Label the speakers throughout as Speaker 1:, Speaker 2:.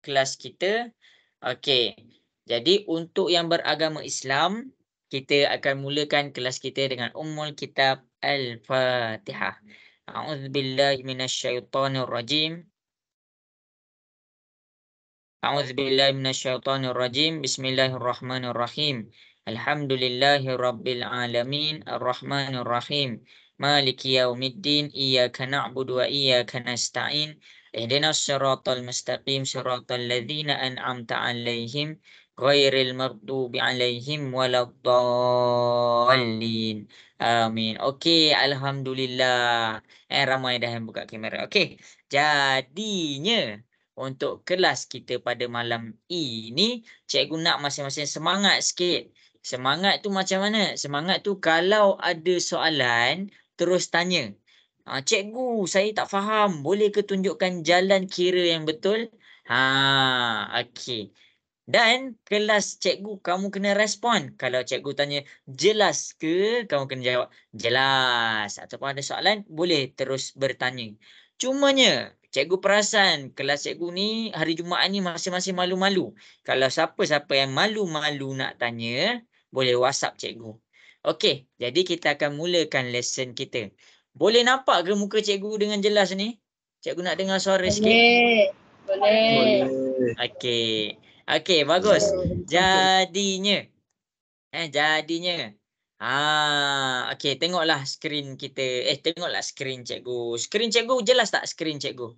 Speaker 1: kelas kita. Okey. Jadi untuk yang beragama Islam, kita akan mulakan kelas kita dengan Ummul Kitab Al-Fatihah. A'udzubillahi minasyaitonirrajim. A'udzubillahi minasyaitonirrajim. Bismillahirrahmanirrahim. Alhamdulillahi rabbil alamin. Arrahmanirrahim. Maliki yaumiddin. Iyyaka na'budu wa iyyaka nasta'in. Ihdinas siratal mustaqim. Siratal ladzina an'amta 'alaihim ghairil maghdubi 'alaihim waladdallin. Amin. Okey, alhamdulillah. Ramai dah yang buka kamera. Okey. Jadinya untuk kelas kita pada malam ini, cikgu nak masing-masing semangat sikit. Semangat tu macam mana? Semangat tu kalau ada soalan, terus tanya. Cikgu, saya tak faham. Boleh ke tunjukkan jalan kira yang betul? Okey. Dan kelas cikgu kamu kena respon. Kalau cikgu tanya jelas ke, kamu kena jawab jelas. Ataupun ada soalan, boleh terus bertanya. Cumanya, cikgu perasan kelas cikgu ni hari Jumaat ni masing-masing malu-malu. Kalau siapa-siapa yang malu-malu nak tanya, boleh WhatsApp cikgu. Okey, jadi kita akan mulakan lesson kita. Boleh nampak ke muka cikgu dengan jelas ni? Cikgu nak dengar suara sikit.
Speaker 2: Boleh.
Speaker 1: Okey. Okey, bagus. Jadinya. Jadinya. Okey, tengoklah skrin kita. Tengoklah skrin cikgu. Skrin cikgu jelas tak skrin cikgu?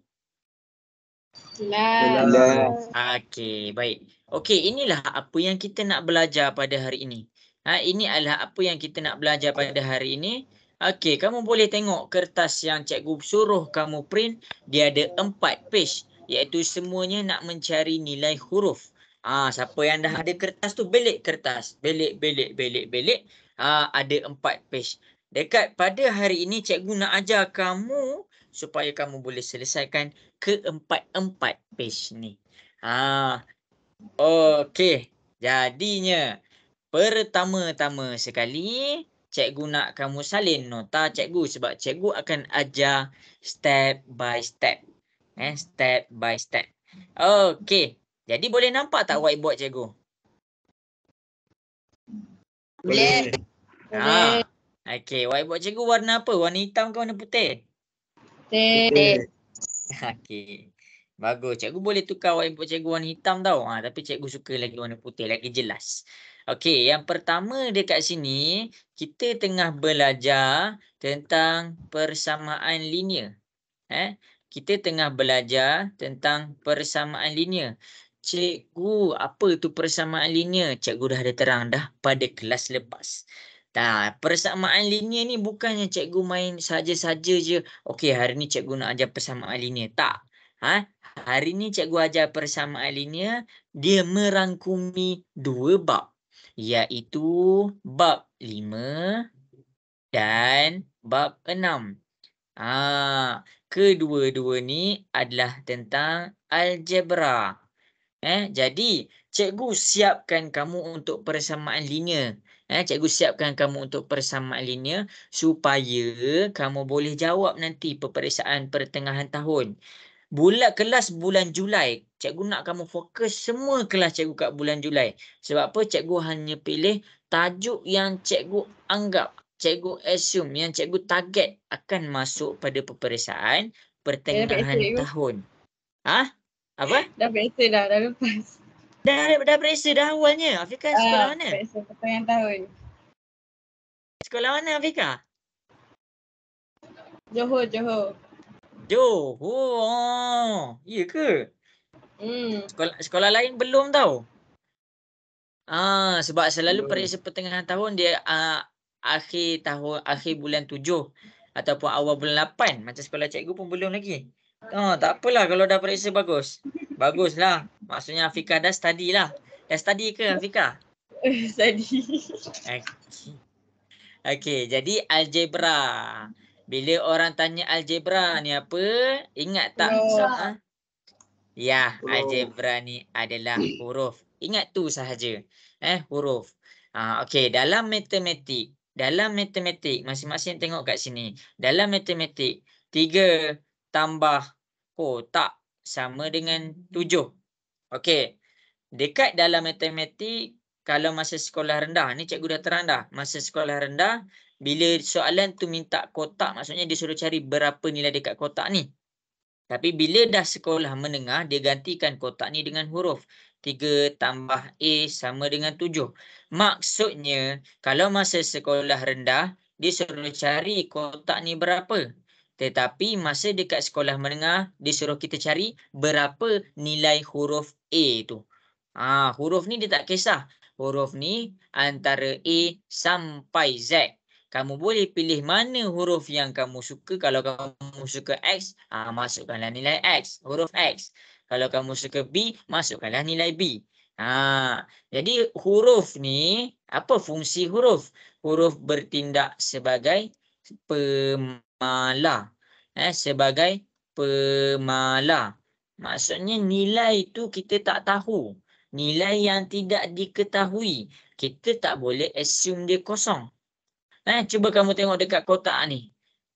Speaker 2: Jelas.
Speaker 1: Okey, baik. Okey, inilah apa yang kita nak belajar pada hari ini. Ini adalah apa yang kita nak belajar pada hari ini. Okey, kamu boleh tengok kertas yang cikgu suruh kamu print. Dia ada 4 page. Iaitu semuanya nak mencari nilai huruf. Siapa yang dah ada kertas tu, belik kertas. Belik. Ada 4 page. Dekat pada hari ini, cikgu nak ajar kamu supaya kamu boleh selesaikan keempat-empat page ni. Okey. Jadinya, pertama-tama sekali, cikgu nak kamu salin nota cikgu sebab cikgu akan ajar step by step. Step by step. Okey. Jadi boleh nampak tak whiteboard cikgu?
Speaker 2: Boleh.
Speaker 1: Okey, whiteboard cikgu warna apa? Warna hitam ke warna putih?
Speaker 2: Putih.
Speaker 1: Okey. Bagus. Cikgu boleh tukar whiteboard cikgu warna hitam tau. Tapi cikgu suka lagi warna putih, lagi jelas. Okey, yang pertama dekat sini, kita tengah belajar tentang persamaan linear. Kita tengah belajar tentang persamaan linear. Cikgu, apa tu persamaan linear? Cikgu dah ada terang dah pada kelas lepas. Persamaan linear ni bukannya cikgu main saja-saja je. Okey, hari ni cikgu nak ajar persamaan linear. Tak. Hari ni cikgu ajar persamaan linear, dia merangkumi 2 bab. Iaitu bab 5 dan bab 6. Kedua-dua ni adalah tentang algebra. Jadi, cikgu siapkan kamu untuk persamaan linear. Cikgu siapkan kamu untuk persamaan linear supaya kamu boleh jawab nanti peperiksaan pertengahan tahun. Kelas bulan Julai, cikgu nak kamu fokus semua kelas cikgu kat bulan Julai. Sebab apa? Cikgu hanya pilih tajuk yang cikgu anggap, cikgu assume, yang cikgu target akan masuk pada peperiksaan pertengahan tahun. Apa?
Speaker 2: Dah periksa dah lepas.
Speaker 1: Dah periksa dah awalnya. Afika sekolah mana?
Speaker 2: Periksa pertengahan tahun.
Speaker 1: Sekolah mana Afika?
Speaker 2: Johor.
Speaker 1: Johor. Ya ke? Sekolah lain belum tau. Sebab selalu periksa pertengahan tahun dia akhir bulan 7 ataupun awal bulan 8. Macam sekolah cikgu pun belum lagi. Tak apalah kalau dah periksa bagus. Baguslah. Maksudnya Afika dah study lah. Dah study ke Afika?
Speaker 2: Study.
Speaker 1: Okey, jadi algebra. Bila orang tanya algebra ni apa, ingat tak? Ya, algebra ni adalah huruf. Ingat tu sahaja. Huruf. Okey, dalam matematik, masing-masing tengok kat sini. Dalam matematik, 3 tambah tak sama dengan 7. Okey. Dekat dalam matematik, kalau masa sekolah rendah, ni cikgu dah terang dah. Masa sekolah rendah, bila soalan tu minta kotak, maksudnya dia suruh cari berapa nilai dekat kotak ni. Tapi bila dah sekolah menengah, dia gantikan kotak ni dengan huruf. 3 tambah A sama dengan 7. Maksudnya, kalau masa sekolah rendah, dia suruh cari kotak ni berapa. Tetapi masa dekat sekolah menengah, dia suruh kita cari berapa nilai huruf A tu. Huruf ni dia tak kisah. Huruf ni antara A sampai Z. Kamu boleh pilih mana huruf yang kamu suka. Kalau kamu suka X, masukkanlah nilai X, huruf X. Kalau kamu suka B, masukkanlah nilai B. Jadi huruf ni, apa fungsi huruf? Huruf bertindak sebagai pemala. Sebagai pemala. Maksudnya nilai tu kita tak tahu. Nilai yang tidak diketahui. Kita tak boleh assume dia kosong. Cuba kamu tengok dekat kotak ni.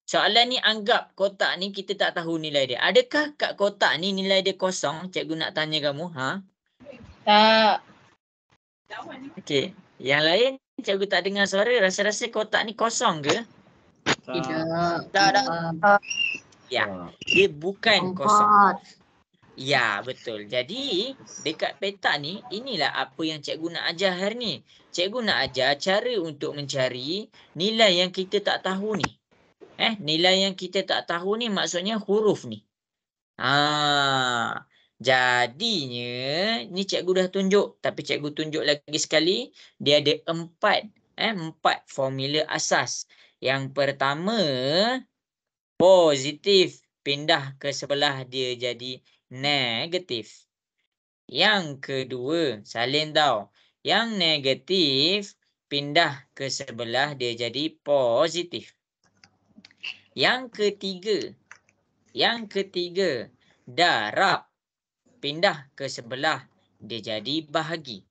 Speaker 1: Soalan ni anggap kotak ni kita tak tahu nilai dia. Adakah kat kotak ni nilai dia kosong? Cikgu nak tanya kamu.
Speaker 2: Tak.
Speaker 1: Okey. Yang lain cikgu tak dengar suara. Rasa-rasa kotak ni kosong ke?
Speaker 2: Tidak. Tak.
Speaker 1: Ya. Dia bukan kosong. Ya, betul. Jadi, dekat peta ni, inilah apa yang cikgu nak ajar hari ni. Cikgu nak ajar cara untuk mencari nilai yang kita tak tahu ni. Nilai yang kita tak tahu ni maksudnya huruf ni. Jadinya, ni cikgu dah tunjuk. Tapi cikgu tunjuk lagi sekali, dia ada 4 formula asas. Yang pertama, positif. Pindah ke sebelah dia jadi negatif. Yang kedua, salin tau. Yang negatif pindah ke sebelah dia jadi positif. Yang ketiga, darab pindah ke sebelah dia jadi bahagi.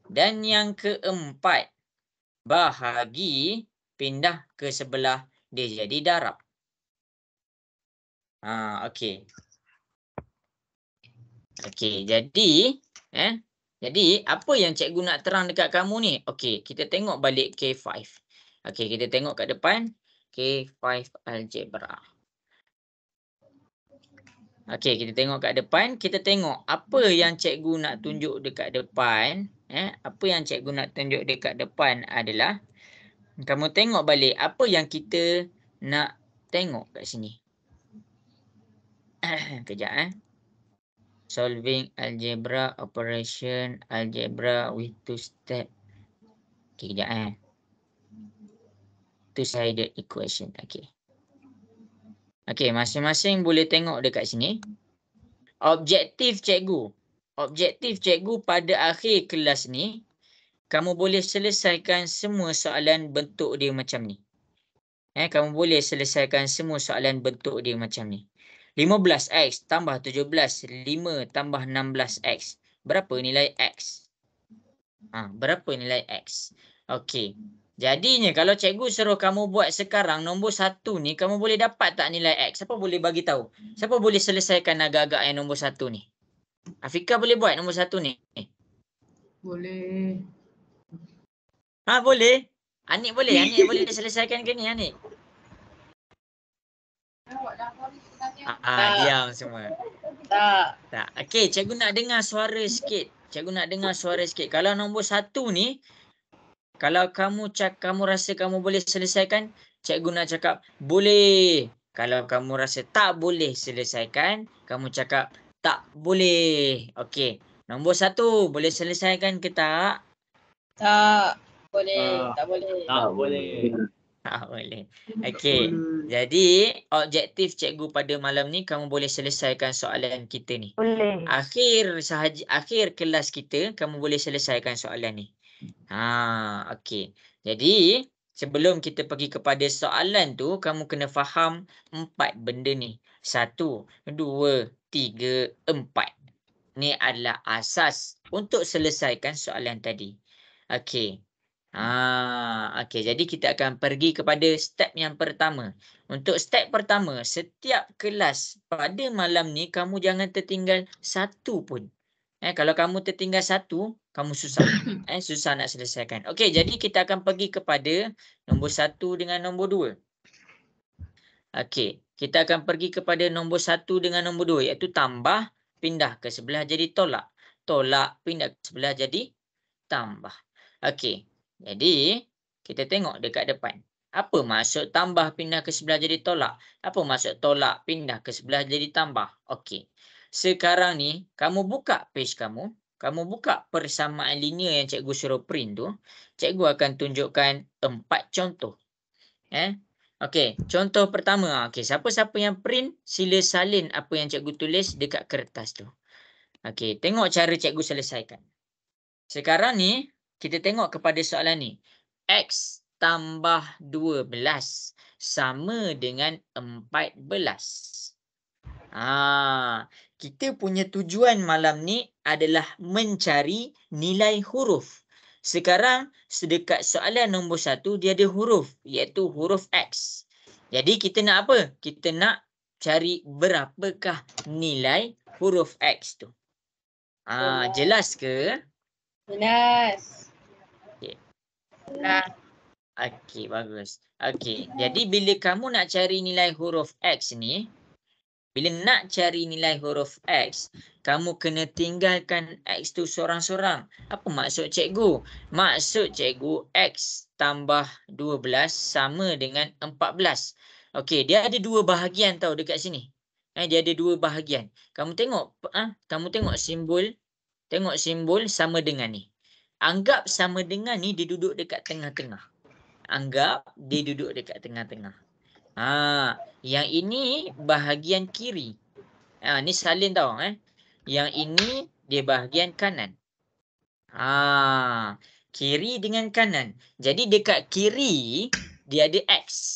Speaker 1: Dan yang keempat, bahagi pindah ke sebelah dia jadi darab. Okey. Okey, jadi apa yang cikgu nak terang dekat kamu ni? Okey, kita tengok balik K5. Okey, kita tengok kat depan K5 algebra. Okey, kita tengok kat depan, kita tengok apa yang cikgu nak tunjuk dekat depan. Apa yang cikgu nak tunjuk dekat depan adalah kamu tengok balik apa yang kita nak tengok kat sini. Kejap Solving algebra operation algebra with two step. Okay, kejap two-sided equation. Okay, masing-masing boleh tengok dekat sini. Objektif cikgu pada akhir kelas ni, kamu boleh selesaikan semua soalan bentuk dia macam ni. Kamu boleh selesaikan semua soalan bentuk dia macam ni. 15x tambah 17, 5 tambah 16x. Berapa nilai x? Berapa nilai x? Okey. Jadinya kalau cikgu suruh kamu buat sekarang nombor 1 ni, kamu boleh dapat tak nilai x? Siapa boleh bagi tahu? Siapa boleh selesaikan agak-agak yang nombor 1 ni? Afika boleh buat nombor 1 ni?
Speaker 2: Boleh.
Speaker 1: Boleh. Anik boleh? Anik boleh selesaikan ke ni, Anik? Diam semua. Tak. Okey, cikgu nak dengar suara sikit. Kalau nombor 1 ni, kalau kamu rasa kamu boleh selesaikan, cikgu nak cakap boleh. Kalau kamu rasa tak boleh selesaikan, kamu cakap tak boleh. Okey. Nombor 1 boleh selesaikan ke tak?
Speaker 2: Tak boleh. Tak boleh.
Speaker 3: Tak boleh.
Speaker 1: Tak boleh. Okey. Jadi, objektif cikgu pada malam ni, kamu boleh selesaikan soalan kita ni.
Speaker 2: Boleh.
Speaker 1: Akhir kelas kita, kamu boleh selesaikan soalan ni. Okey. Jadi, sebelum kita pergi kepada soalan tu, kamu kena faham 4 benda ni. 1, 2, 3, 4. Ni adalah asas untuk selesaikan soalan tadi. Okey. Okey, jadi kita akan pergi kepada step yang pertama. Untuk step pertama, setiap kelas pada malam ni kamu jangan tertinggal satu pun. Kalau kamu tertinggal satu, kamu susah. Susah nak selesaikan. Okey, jadi kita akan pergi kepada nombor 1 dengan nombor 2. Okey, kita akan pergi kepada nombor 1 dengan nombor 2, iaitu tambah, pindah ke sebelah jadi tolak. Tolak, pindah ke sebelah jadi tambah. Okey, jadi kita tengok dekat depan. Apa maksud tambah pindah ke sebelah jadi tolak? Apa maksud tolak pindah ke sebelah jadi tambah? Okey. Sekarang ni kamu buka page kamu, kamu buka persamaan linear yang cikgu suruh print tu, cikgu akan tunjukkan 4 contoh. Okey, contoh pertama. Okey, siapa-siapa yang print sila salin apa yang cikgu tulis dekat kertas tu. Okey, tengok cara cikgu selesaikan. Sekarang ni, kita tengok kepada soalan ni. X tambah 12 sama dengan 14. Kita punya tujuan malam ni adalah mencari nilai huruf. Sekarang, sedekat soalan nombor 1, dia ada huruf, iaitu huruf X. Jadi, kita nak apa? Kita nak cari berapakah nilai huruf X tu. Jelas ke?
Speaker 2: Jelas.
Speaker 1: Okey.
Speaker 2: Jelas.
Speaker 1: Okey, bagus. Okey, jadi bila kamu nak cari nilai huruf X ni, bila nak cari nilai huruf X, kamu kena tinggalkan X tu sorang-sorang. Apa maksud cikgu? Maksud cikgu X tambah 12 sama dengan 14. Okey, dia ada dua bahagian tau dekat sini. Dia ada dua bahagian. Kamu tengok simbol sama dengan ni. Anggap sama dengan ni dia duduk dekat tengah-tengah. Yang ini bahagian kiri. Ni salin tau. Yang ini dia bahagian kanan. Kiri dengan kanan. Jadi dekat kiri dia ada X.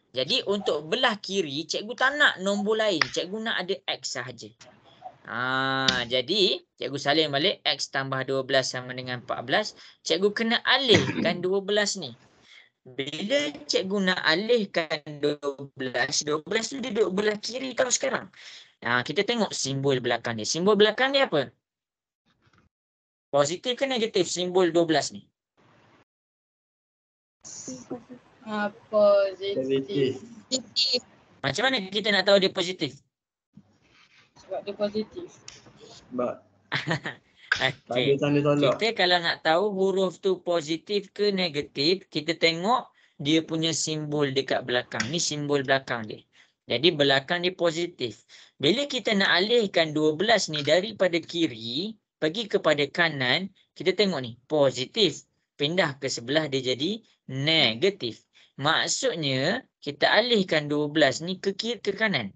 Speaker 1: Jadi untuk belah kiri, cikgu tak nak nombor lain. Cikgu nak ada X sahaja. Jadi cikgu salin balik. X tambah 12 sama dengan 14. Cikgu kena alihkan 12 ni. Bila cikgu nak alihkan 12 tu dia duduk belah kiri tau sekarang. Kita tengok simbol belakang dia. Simbol belakang dia apa? Positif ke negatif simbol 12 ni?
Speaker 2: Positif.
Speaker 1: Macam mana kita nak tahu dia positif?
Speaker 2: Sebab dia positif.
Speaker 3: Sebab
Speaker 1: Okey. Kita kalau nak tahu huruf tu positif ke negatif, kita tengok dia punya simbol dekat belakang. Ni simbol belakang dia. Jadi belakang dia positif. Bila kita nak alihkan 12 ni daripada kiri pergi kepada kanan, kita tengok ni positif. Pindah ke sebelah dia jadi negatif. Maksudnya kita alihkan 12 ni ke kiri ke kanan.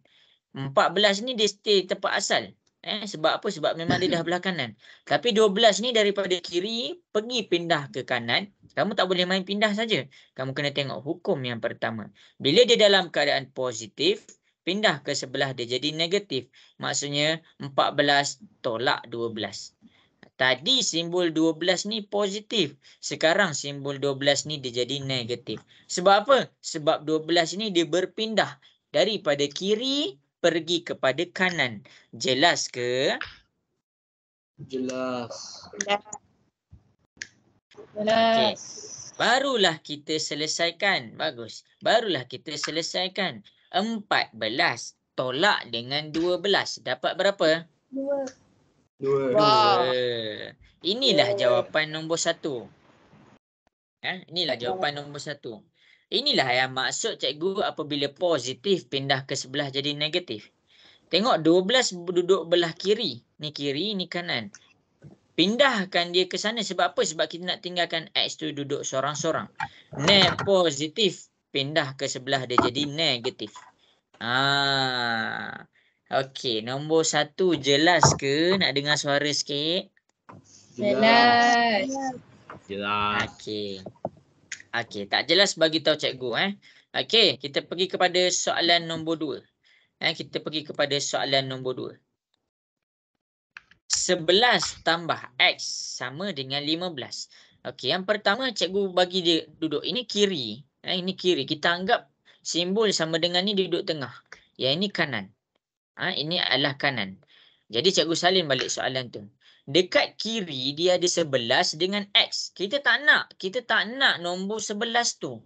Speaker 1: 14 ni dia stay tempat asal. Sebab apa? Sebab memang dia dah belah kanan. Tapi 12 ni daripada kiri pergi pindah ke kanan. Kamu tak boleh main pindah saja. Kamu kena tengok hukum yang pertama. Bila dia dalam keadaan positif, pindah ke sebelah dia jadi negatif. Maksudnya 14 tolak 12. Tadi simbol 12 ni positif. Sekarang simbol 12 ni dia jadi negatif. Sebab apa? Sebab 12 ni dia berpindah daripada kiri pergi kepada kanan. Jelas ke?
Speaker 3: Jelas.
Speaker 1: Okey. Barulah kita selesaikan. Bagus. Barulah kita selesaikan. 14 tolak dengan 12. Dapat berapa?
Speaker 3: 2.
Speaker 1: Inilah jawapan nombor 1. Inilah jawapan nombor 1. Inilah yang maksud cikgu apabila positif pindah ke sebelah jadi negatif. Tengok 12 duduk belah kiri. Ni kiri, ni kanan. Pindahkan dia ke sana. Sebab apa? Sebab kita nak tinggalkan X tu duduk sorang-sorang. Positif. Pindah ke sebelah dia jadi negatif. Okey. Nombor 1 jelas ke? Nak dengar suara sikit?
Speaker 2: Jelas.
Speaker 1: Okey, tak jelas bagi tahu cikgu. Okey, kita pergi kepada soalan nombor 2. Kita pergi kepada soalan nombor 2. 11 tambah X sama dengan 15. Okey, yang pertama cikgu bagi dia duduk. Ini kiri. Ini kiri. Kita anggap simbol sama dengan ni duduk tengah. Yang ini kanan. Ini adalah kanan. Jadi cikgu salin balik soalan tu. Dekat kiri dia ada 11 dengan X. Kita tak nak nombor 11 tu.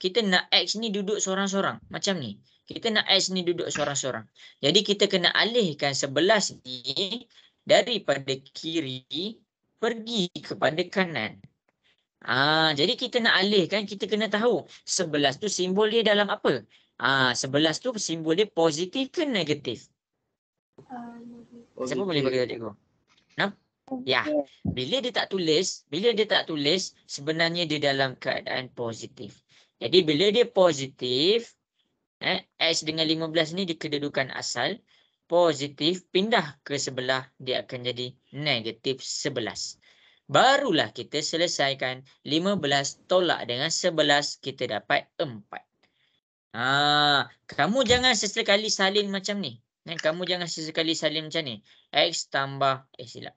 Speaker 1: Kita nak X ni duduk sorang-sorang. Macam ni. Kita nak X ni duduk sorang-sorang. Jadi kita kena alihkan 11 ni daripada kiri pergi kepada kanan. Jadi kita nak alihkan, kita kena tahu 11 tu simbol dia dalam apa? 11 tu simbol dia positif ke negatif? Siapa boleh bagi tahu cikgu? Ya. Bila dia tak tulis, sebenarnya dia dalam keadaan positif. Jadi bila dia positif, X dengan 15 ni di kedudukan asal, positif, pindah ke sebelah, dia akan jadi negatif 11. Barulah kita selesaikan 15 tolak dengan 11, kita dapat 4. Kamu jangan sesekali salin macam ni. Kamu jangan sesekali salin macam ni. X tambah, silap.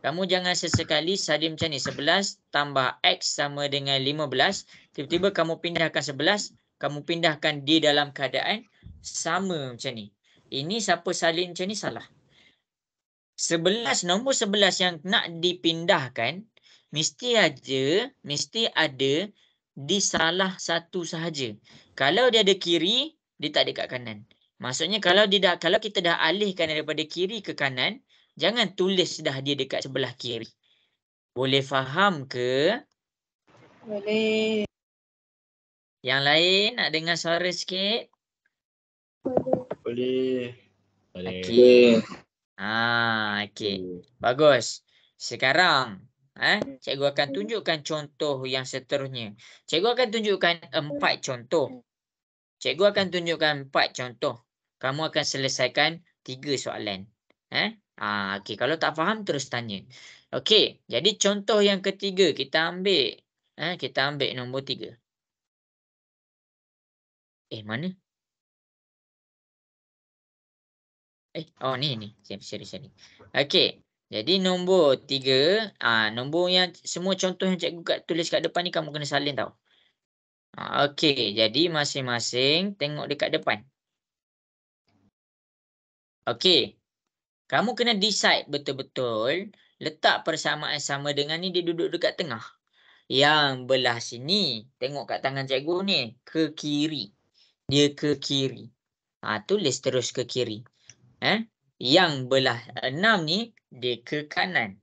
Speaker 1: Kamu jangan sesekali salin macam ni. 11 tambah X sama dengan 15. Tiba-tiba kamu pindahkan 11. Kamu pindahkan dia dalam keadaan sama macam ni. Ini siapa salin macam ni salah. 11, nombor 11 yang nak dipindahkan mesti ada di salah satu sahaja. Kalau dia ada kiri, dia tak ada kat kanan. Maksudnya kalau kita dah alihkan daripada kiri ke kanan, jangan tulis dah dia dekat sebelah kiri. Boleh faham ke?
Speaker 2: Boleh.
Speaker 1: Yang lain nak dengar suara sikit?
Speaker 3: Boleh.
Speaker 1: Okey. Okey. Bagus. Sekarang cikgu akan tunjukkan contoh yang seterusnya. Cikgu akan tunjukkan 4 contoh. Kamu akan selesaikan 3 soalan. Okey, kalau tak faham terus tanya. Okey, jadi contoh yang ketiga kita ambil. Kita ambil nombor 3. Mana? Ni. Sorry. Okey. Jadi nombor 3, nombor yang semua contoh yang cikgu tulis kat depan ni kamu kena salin tau. Okey, jadi masing-masing tengok dekat depan. Okey. Kamu kena decide betul-betul letak persamaan sama dengan ni dia duduk dekat tengah. Yang belah sini, tengok kat tangan cikgu ni, ke kiri. Dia ke kiri. Tulis terus ke kiri. Yang belah 6 ni dia ke kanan.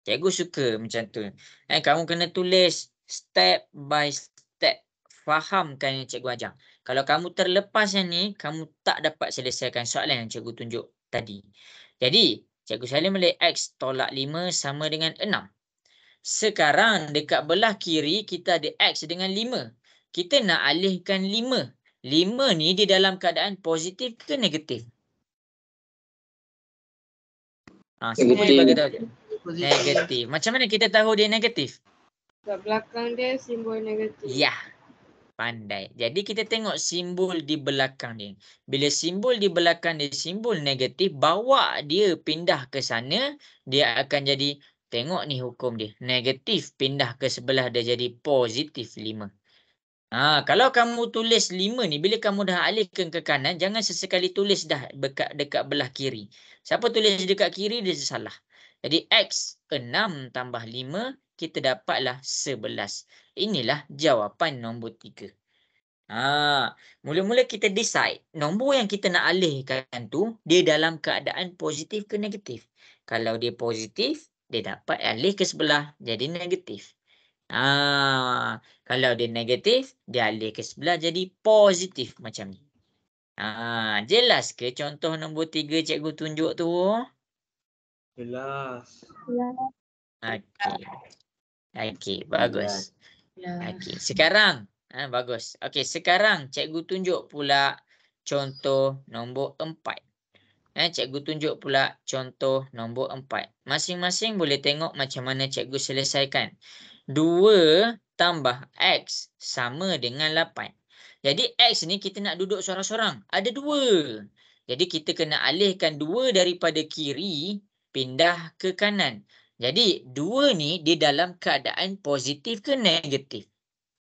Speaker 1: Cikgu suka macam tu. Kamu kena tulis step by step. Fahamkan yang cikgu ajar. Kalau kamu terlepas yang ni, kamu tak dapat selesaikan soalan yang cikgu tunjuk tadi. Jadi, cikgu salin balik X tolak 5 sama dengan 6. Sekarang dekat belah kiri kita ada X dengan 5. Kita nak alihkan 5. 5 ni di dalam keadaan positif ke negatif? Semua boleh bagi tahu je. Negatif. Macam mana kita tahu dia negatif?
Speaker 2: Kat belakang dia simbol negatif.
Speaker 1: Ya. Pandai. Jadi kita tengok simbol di belakang dia. Bila simbol di belakang dia simbol negatif, bawa dia pindah ke sana, dia akan jadi, tengok ni hukum dia. Negatif pindah ke sebelah dia jadi positif 5. Kalau kamu tulis 5 ni, bila kamu dah alihkan ke kanan, jangan sesekali tulis dah dekat belah kiri. Siapa tulis dekat kiri, dia salah. Jadi X 6 tambah 5, kita dapatlah 11. Inilah jawapan nombor 3. Mula-mula kita decide, nombor yang kita nak alihkan tu, dia dalam keadaan positif ke negatif. Kalau dia positif, dia dapat alih ke sebelah, jadi negatif. Kalau dia negatif, dia alih ke sebelah jadi positif macam ni. Jelas ke contoh nombor 3 cikgu tunjuk tu?
Speaker 3: Jelas.
Speaker 1: Okey, bagus. Okey, sekarang bagus. Okey, sekarang cikgu tunjuk pula contoh nombor 4. Cikgu tunjuk pula contoh nombor 4. Masing-masing boleh tengok macam mana cikgu selesaikan. 2 tambah X sama dengan 8. Jadi X ni kita nak duduk sorang-sorang. Ada 2. Jadi kita kena alihkan 2 daripada kiri pindah ke kanan. Jadi 2 ni dia dalam keadaan positif ke negatif?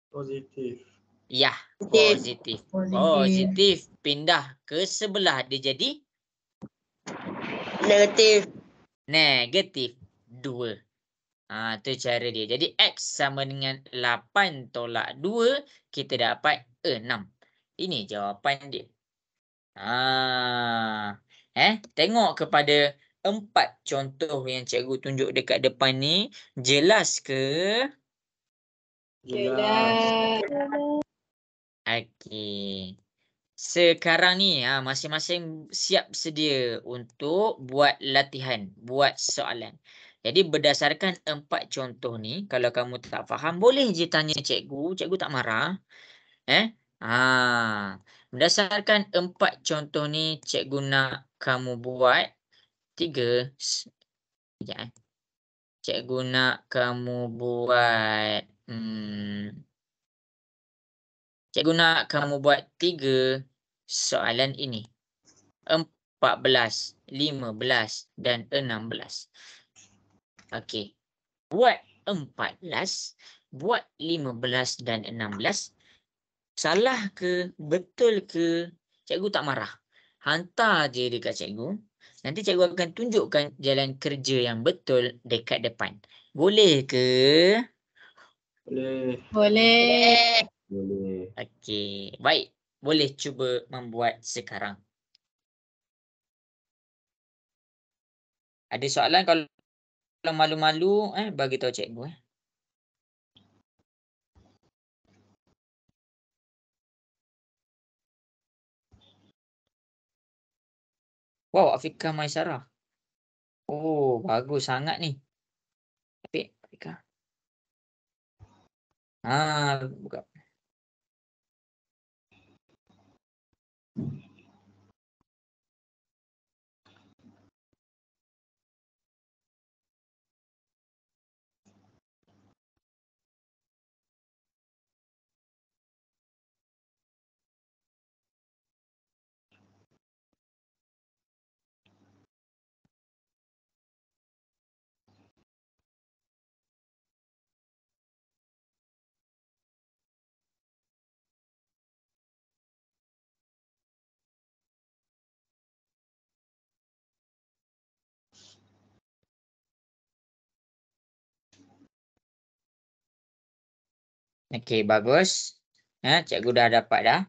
Speaker 3: Positif.
Speaker 1: Ya,
Speaker 2: Positif.
Speaker 1: positif. Positif pindah ke sebelah dia jadi
Speaker 2: Negatif.
Speaker 1: negatif 2. Tu cara dia. Jadi X sama dengan 8 tolak 2, kita dapat 6. Ini jawapan dia. Tengok kepada 4 contoh yang cikgu tunjuk dekat depan ni. Jelas ke?
Speaker 3: Jelas.
Speaker 1: Okey. Sekarang ni masing-masing siap sedia untuk buat latihan, buat soalan. Jadi berdasarkan 4 contoh ni, kalau kamu tak faham boleh je tanya cikgu, cikgu tak marah. Berdasarkan 4 contoh ni, cikgu nak kamu buat 3. Sekejap Cikgu nak kamu buat cikgu nak kamu buat 3 soalan ini. 14, 15 dan 16. Okey. Buat 14, buat 15 dan 16. Salah ke, betul ke, cikgu tak marah. Hantar je dekat cikgu. Nanti cikgu akan tunjukkan jalan kerja yang betul dekat depan. Boleh ke?
Speaker 3: Boleh.
Speaker 2: Boleh.
Speaker 3: Boleh.
Speaker 1: Okey. Baik. Boleh cuba membuat sekarang. Ada soalan? Kalau malu-malu, bagi tahu cikgu. Wow, Afiqah Maisarah. Oh, bagus sangat ni. Afiqah. Buka. Okey, bagus. Cikgu dah dapat dah.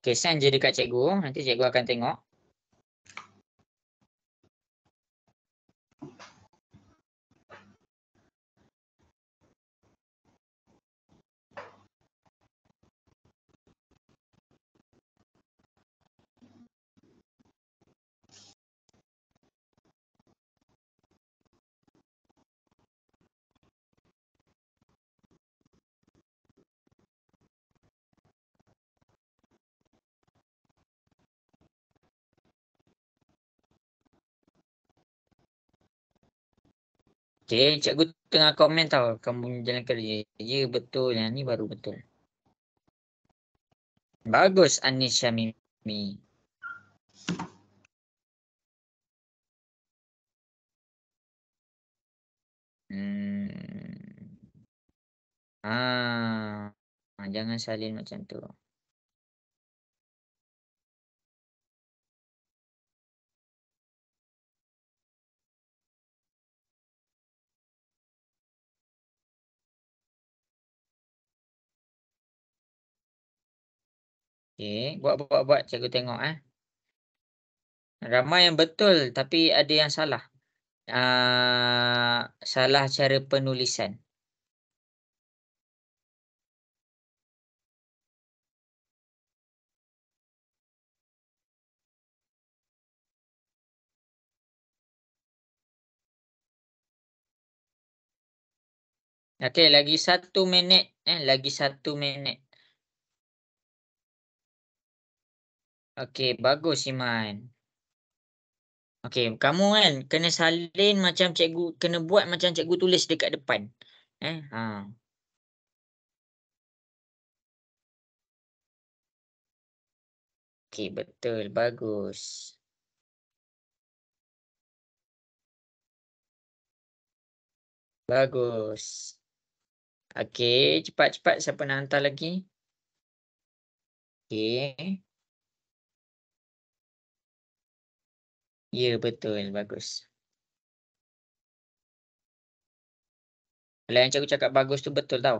Speaker 1: Okey, send je dekat cikgu. Nanti cikgu akan tengok. Okey, cikgu tengah komen tau. Kamu punya jalan kerja. Ya, betul. Yang ni baru betul. Bagus, Anis Syamimi. Jangan salin macam tu. Okey, buat. Cikgu tengok. Ramai yang betul, tapi ada yang salah. Salah cara penulisan. Okey, lagi 1 minit. Lagi 1 minit. Okey, bagus Iman. Okey, kamu kan kena salin macam cikgu, kena buat macam cikgu tulis dekat depan. Ha. Okey, betul. Bagus. Bagus. Okey, cepat-cepat siapa nak hantar lagi? Okey. Ya, betul. Bagus. Kalau yang cikgu cakap bagus tu betul tau.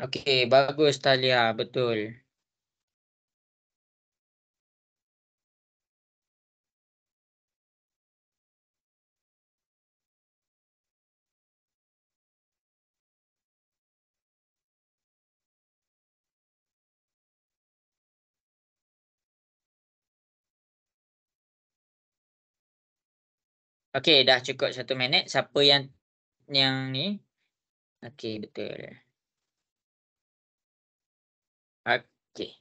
Speaker 1: Okey, bagus Talia. Betul. Okey, dah cukup 1 minit. Siapa yang ni? Okey, betul. Okey.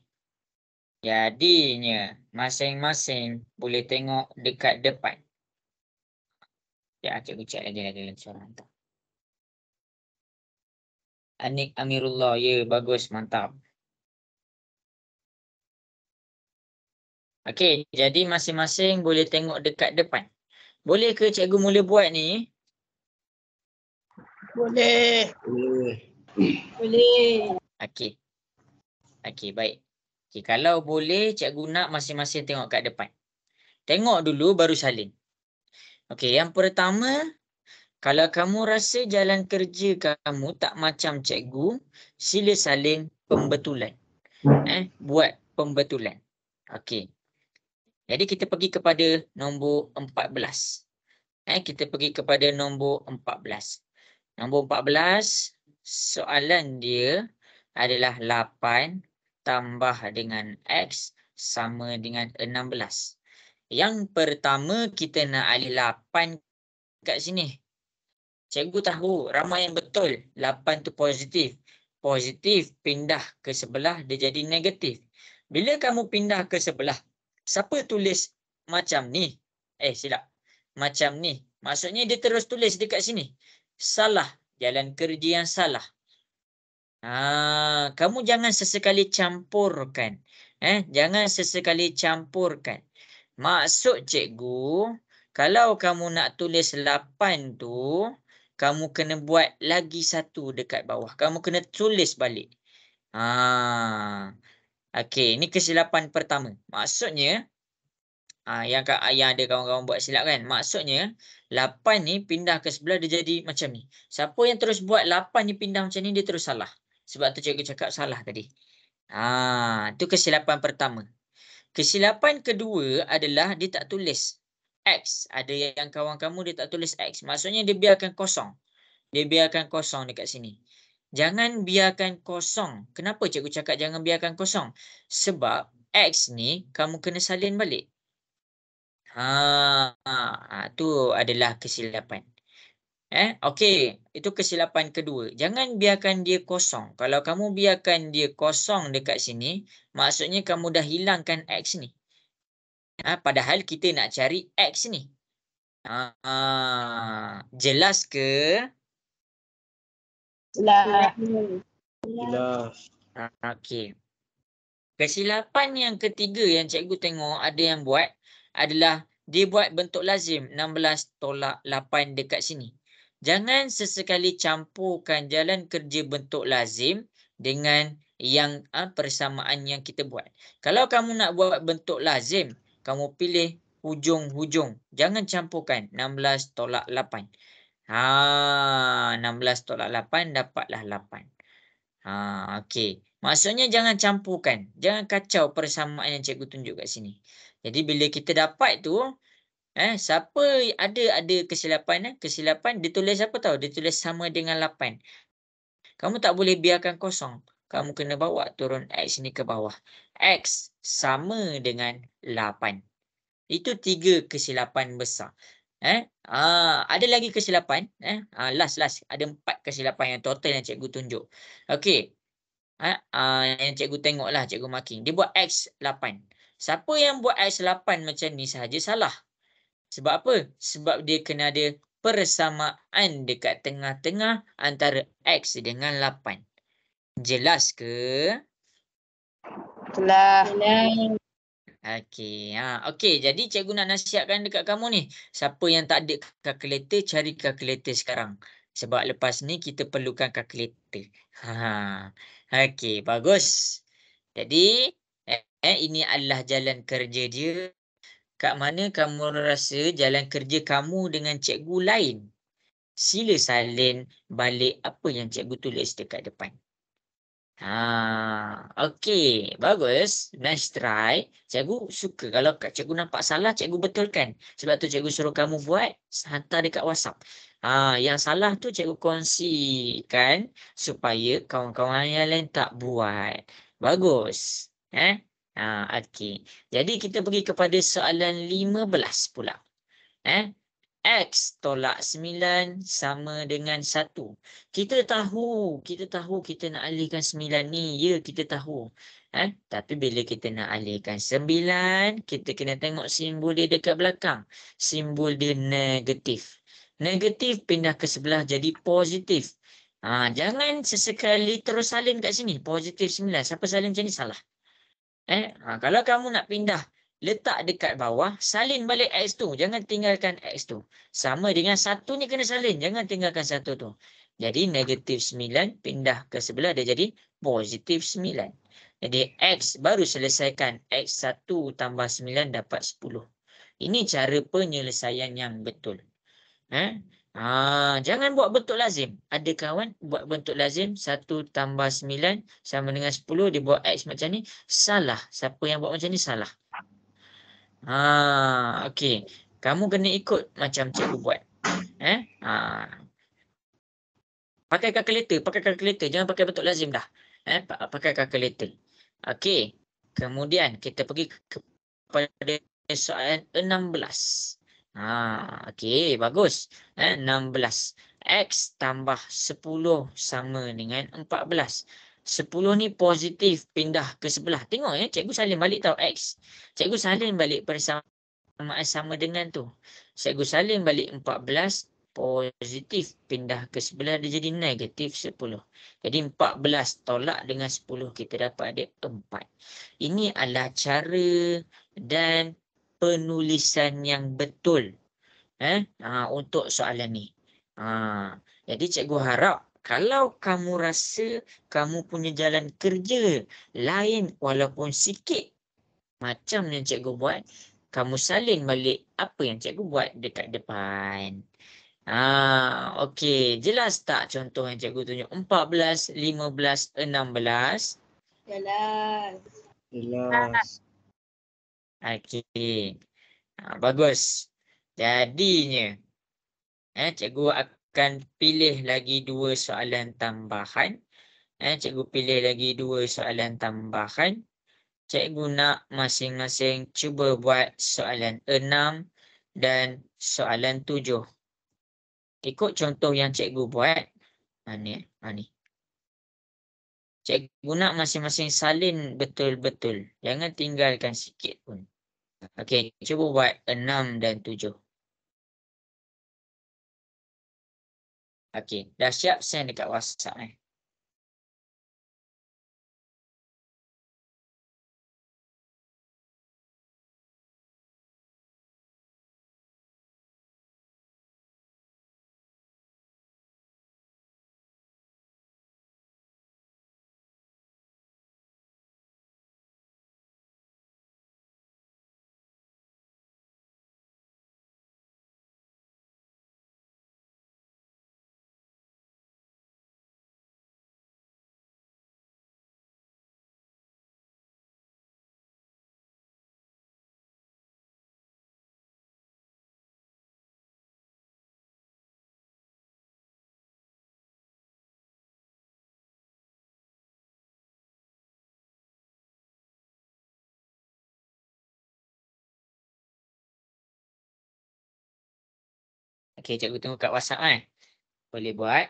Speaker 1: Jadinya masing-masing boleh tengok dekat depan. Ya, cikgu cek lagi dalam suara hantar. Anik Amirullah. Ya, bagus. Mantap. Okey, jadi masing-masing boleh tengok dekat depan. Boleh ke cikgu mula buat ni?
Speaker 2: Boleh.
Speaker 3: Boleh.
Speaker 2: Boleh.
Speaker 1: Okey. Okey, baik. Okey, kalau boleh cikgu nak masing-masing tengok kat depan. Tengok dulu baru salin. Okey, yang pertama, kalau kamu rasa jalan kerja kamu tak macam cikgu, sila salin pembetulan. Buat pembetulan. Okey. Jadi kita pergi kepada nombor 14. Kita pergi kepada nombor 14. Nombor 14, soalan dia adalah 8 tambah dengan X sama dengan 16. Yang pertama kita nak alih 8 kat sini. Cikgu tahu ramai yang betul 8 tu positif. Positif pindah ke sebelah dia jadi negatif. Bila kamu pindah ke sebelah, siapa tulis macam ni? Silap. Macam ni. Maksudnya dia terus tulis dekat sini. Salah. Jalan kerja yang salah. Kamu jangan sesekali campurkan. Jangan sesekali campurkan. Maksud cikgu, kalau kamu nak tulis 8 tu, kamu kena buat lagi satu dekat bawah. Kamu kena tulis balik. Okey, ini kesilapan pertama. Maksudnya, yang ada kawan-kawan buat silap kan. Maksudnya 8 ni pindah ke sebelah dia jadi macam ni. Siapa yang terus buat 8 ni pindah macam ni dia terus salah. Sebab tu cikgu cakap salah tadi. Itu kesilapan pertama. Kesilapan kedua adalah dia tak tulis X. Ada yang kawan kamu dia tak tulis X. Maksudnya dia biarkan kosong. Dia biarkan kosong dekat sini. Jangan biarkan kosong. Kenapa cikgu cakap jangan biarkan kosong? Sebab X ni kamu kena salin balik. Tu adalah kesilapan. Okey, itu kesilapan kedua. Jangan biarkan dia kosong. Kalau kamu biarkan dia kosong dekat sini, maksudnya kamu dah hilangkan X ni. Padahal kita nak cari X ni. Jelas ke?
Speaker 2: Jelas.
Speaker 3: Jelas.
Speaker 1: Okey. Kesilapan yang ketiga yang cikgu tengok ada yang buat adalah dia buat bentuk lazim 16 tolak 8 dekat sini. Jangan sesekali campurkan jalan kerja bentuk lazim dengan yang persamaan yang kita buat. Kalau kamu nak buat bentuk lazim, kamu pilih hujung-hujung. Jangan campurkan 16 tolak 8. 16 tolak 8 dapatlah 8. Okey. Maksudnya jangan campurkan. Jangan kacau persamaan yang cikgu tunjuk kat sini. Jadi bila kita dapat tu, siapa ada kesilapan, kesilapan dia tulis apa tahu? Dia tulis sama dengan 8. Kamu tak boleh biarkan kosong. Kamu kena bawa turun X ni ke bawah. X sama dengan 8. Itu 3 kesilapan besar. Ada lagi kesilapan. Last. Ada 4 kesilapan yang total yang cikgu tunjuk. Okey. Yang cikgu tengoklah, cikgu marking. Dia buat X 8. Siapa yang buat X 8 macam ni sahaja salah. Sebab apa? Sebab dia kena ada persamaan dekat tengah-tengah antara X dengan 8. Jelas ke?
Speaker 2: Telah.
Speaker 1: Okey. Okey, jadi cikgu nak nasihatkan dekat kamu ni. Siapa yang tak ada kalkulator, cari kalkulator sekarang. Sebab lepas ni kita perlukan kalkulator. Okey, bagus. Jadi, ini adalah jalan kerja dia. Kat mana kamu rasa jalan kerja kamu dengan cikgu lain? Sila salin balik apa yang cikgu tulis dekat depan. Okey, bagus. Nice try. Cikgu suka kalau cikgu nampak salah, cikgu betulkan. Sebab tu cikgu suruh kamu buat, hantar dekat WhatsApp. Yang salah tu cikgu kongsikan supaya kawan-kawan yang lain tak buat. Bagus. Okey. Jadi kita pergi kepada soalan 15 pula. X tolak 9 sama dengan 1. Kita tahu kita nak alihkan 9 ni. Ya, kita tahu. Tapi bila kita nak alihkan 9, kita kena tengok simbol dia dekat belakang. Simbol dia negatif. Negatif pindah ke sebelah jadi positif. Jangan sesekali terus salin kat sini. Positif 9. Siapa salin macam ni salah. Kalau kamu nak pindah, letak dekat bawah, salin balik X tu. Jangan tinggalkan X tu. Sama dengan 1 ni kena salin. Jangan tinggalkan 1 tu. Jadi negatif 9 pindah ke sebelah dia jadi positif 9. Jadi X baru selesaikan. X1 tambah 9 dapat 10. Ini cara penyelesaian yang betul. Jangan buat bentuk lazim. Ada kawan buat bentuk lazim 1 tambah 9 sama dengan 10. Dia buat X macam ni. Salah. Siapa yang buat macam ni salah. Okey. Kamu kena ikut macam cikgu buat. Pakai kalkulator. Jangan pakai bentuk lazim dah. Pakai kalkulator. Okey. Kemudian kita pergi kepada soalan 16. Okey, bagus. 16. X tambah 10 sama dengan 14. 10 ni positif pindah ke sebelah. Tengok cikgu salin balik tau X. Cikgu salin balik persamaan sama dengan tu. Cikgu salin balik 14 positif pindah ke sebelah dia jadi negatif 10. Jadi 14 tolak dengan 10 kita dapat ada 4. Ini adalah cara dan penulisan yang betul untuk soalan ni. Jadi cikgu harap kalau kamu rasa kamu punya jalan kerja lain walaupun sikit macam yang cikgu buat, kamu salin balik apa yang cikgu buat dekat depan. Okey, jelas tak contoh yang cikgu tunjuk? 14, 15, 16.
Speaker 2: Jelas.
Speaker 1: Okey. Bagus. Jadinya cikgu akan pilih lagi 2 soalan tambahan. Cikgu pilih lagi 2 soalan tambahan. Cikgu nak masing-masing cuba buat soalan 6 dan soalan 7. Ikut contoh yang cikgu buat. Ni. Cikgu nak masing-masing salin betul-betul. Jangan tinggalkan sikit pun. Okey, cuba buat 6 dan 7. Okey, dah siap send dekat WhatsApp Okey, cikgu tengok kat WhatsApp kan. Boleh buat.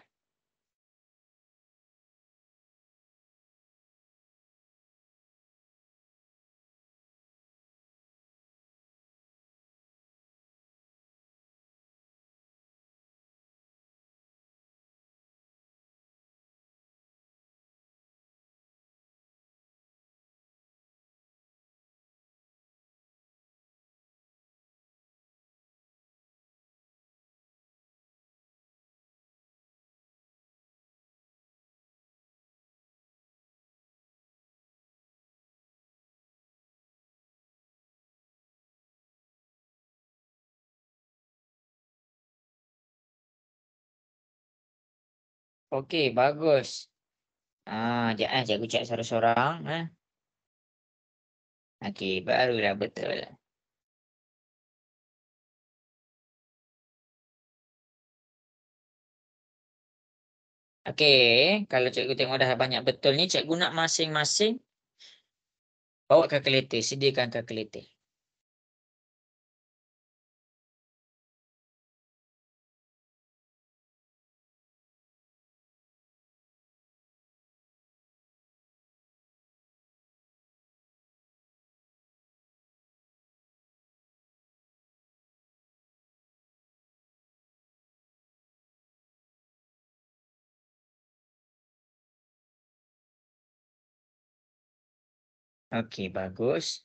Speaker 1: Okey, bagus. Jap cikgu cek sorang-sorang. Okey, barulah betul. Okey, kalau cikgu tengok dah banyak betul ni, cikgu nak masing-masing bawa kalkulator, sediakan kalkulator. Okey, bagus.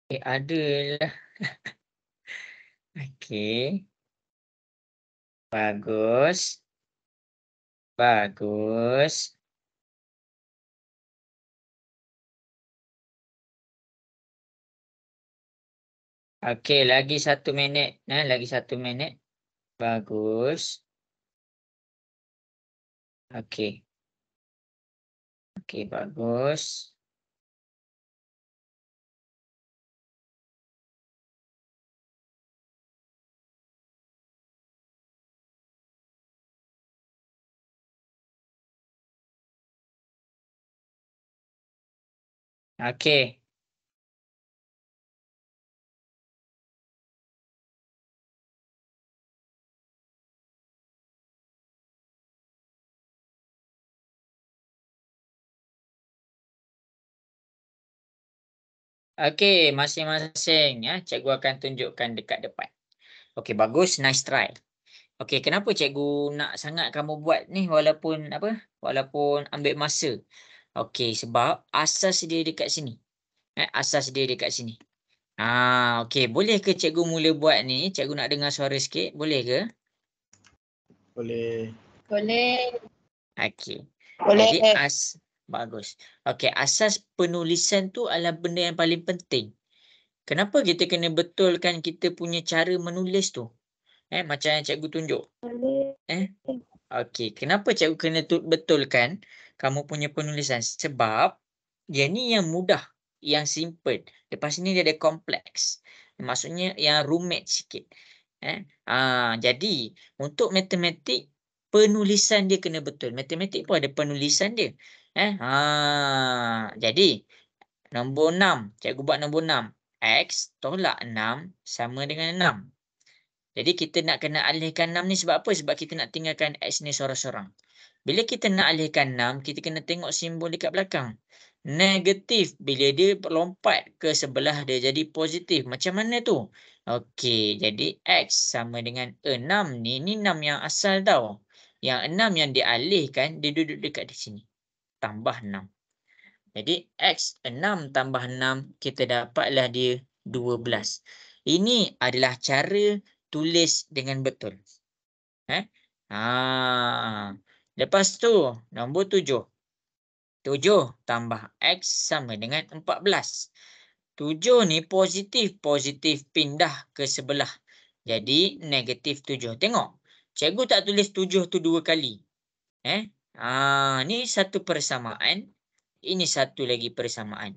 Speaker 1: Adalah. Okey. Bagus. Bagus. Okey, lagi 1 minit. Lagi 1 minit. Bagus. Okey. Okey, bagus. Okey. Okey, masing-masing cikgu akan tunjukkan dekat depan. Okey, bagus, nice try. Okey, kenapa cikgu nak sangat kamu buat ni walaupun ambil masa? Okey, sebab asas dia dekat sini. Asas dia dekat sini. Okey, boleh ke cikgu mula buat ni? Cikgu nak dengar suara sikit, boleh ke?
Speaker 3: Boleh.
Speaker 2: Boleh.
Speaker 1: Okey.
Speaker 2: Boleh.
Speaker 1: Jadi bagus. Okey, asas penulisan tu adalah benda yang paling penting. Kenapa kita kena betulkan kita punya cara menulis tu? Macam yang cikgu tunjuk.
Speaker 2: Boleh.
Speaker 1: Okey, kenapa cikgu kena betulkan kamu punya penulisan? Sebab dia ni yang mudah, yang simple. Lepas ni dia ada kompleks. Maksudnya yang rumit sikit. Jadi untuk matematik penulisan dia kena betul. Matematik pun ada penulisan dia. Jadi nombor 6, cikgu buat nombor 6. X tolak 6 sama dengan 6. Jadi kita nak kena alihkan 6 ni sebab apa? Sebab kita nak tinggalkan X ni sorang-sorang. Bila kita nak alihkan 6, kita kena tengok simbol dekat belakang. Negatif bila dia lompat ke sebelah dia jadi positif. Macam mana tu? Okey, jadi X sama dengan 6 ni 6 yang asal tau. Yang 6 yang dialihkan, dia duduk dekat di sini. Tambah 6. Jadi X 6 tambah 6, kita dapatlah dia 12. Ini adalah cara tulis dengan betul. Lepas tu, nombor 7. 7 tambah X sama dengan 14. 7 ni positif. Positif pindah ke sebelah. Jadi, negatif 7. Tengok. Cikgu tak tulis 7 tu 2 kali. Ni satu persamaan. Ini satu lagi persamaan.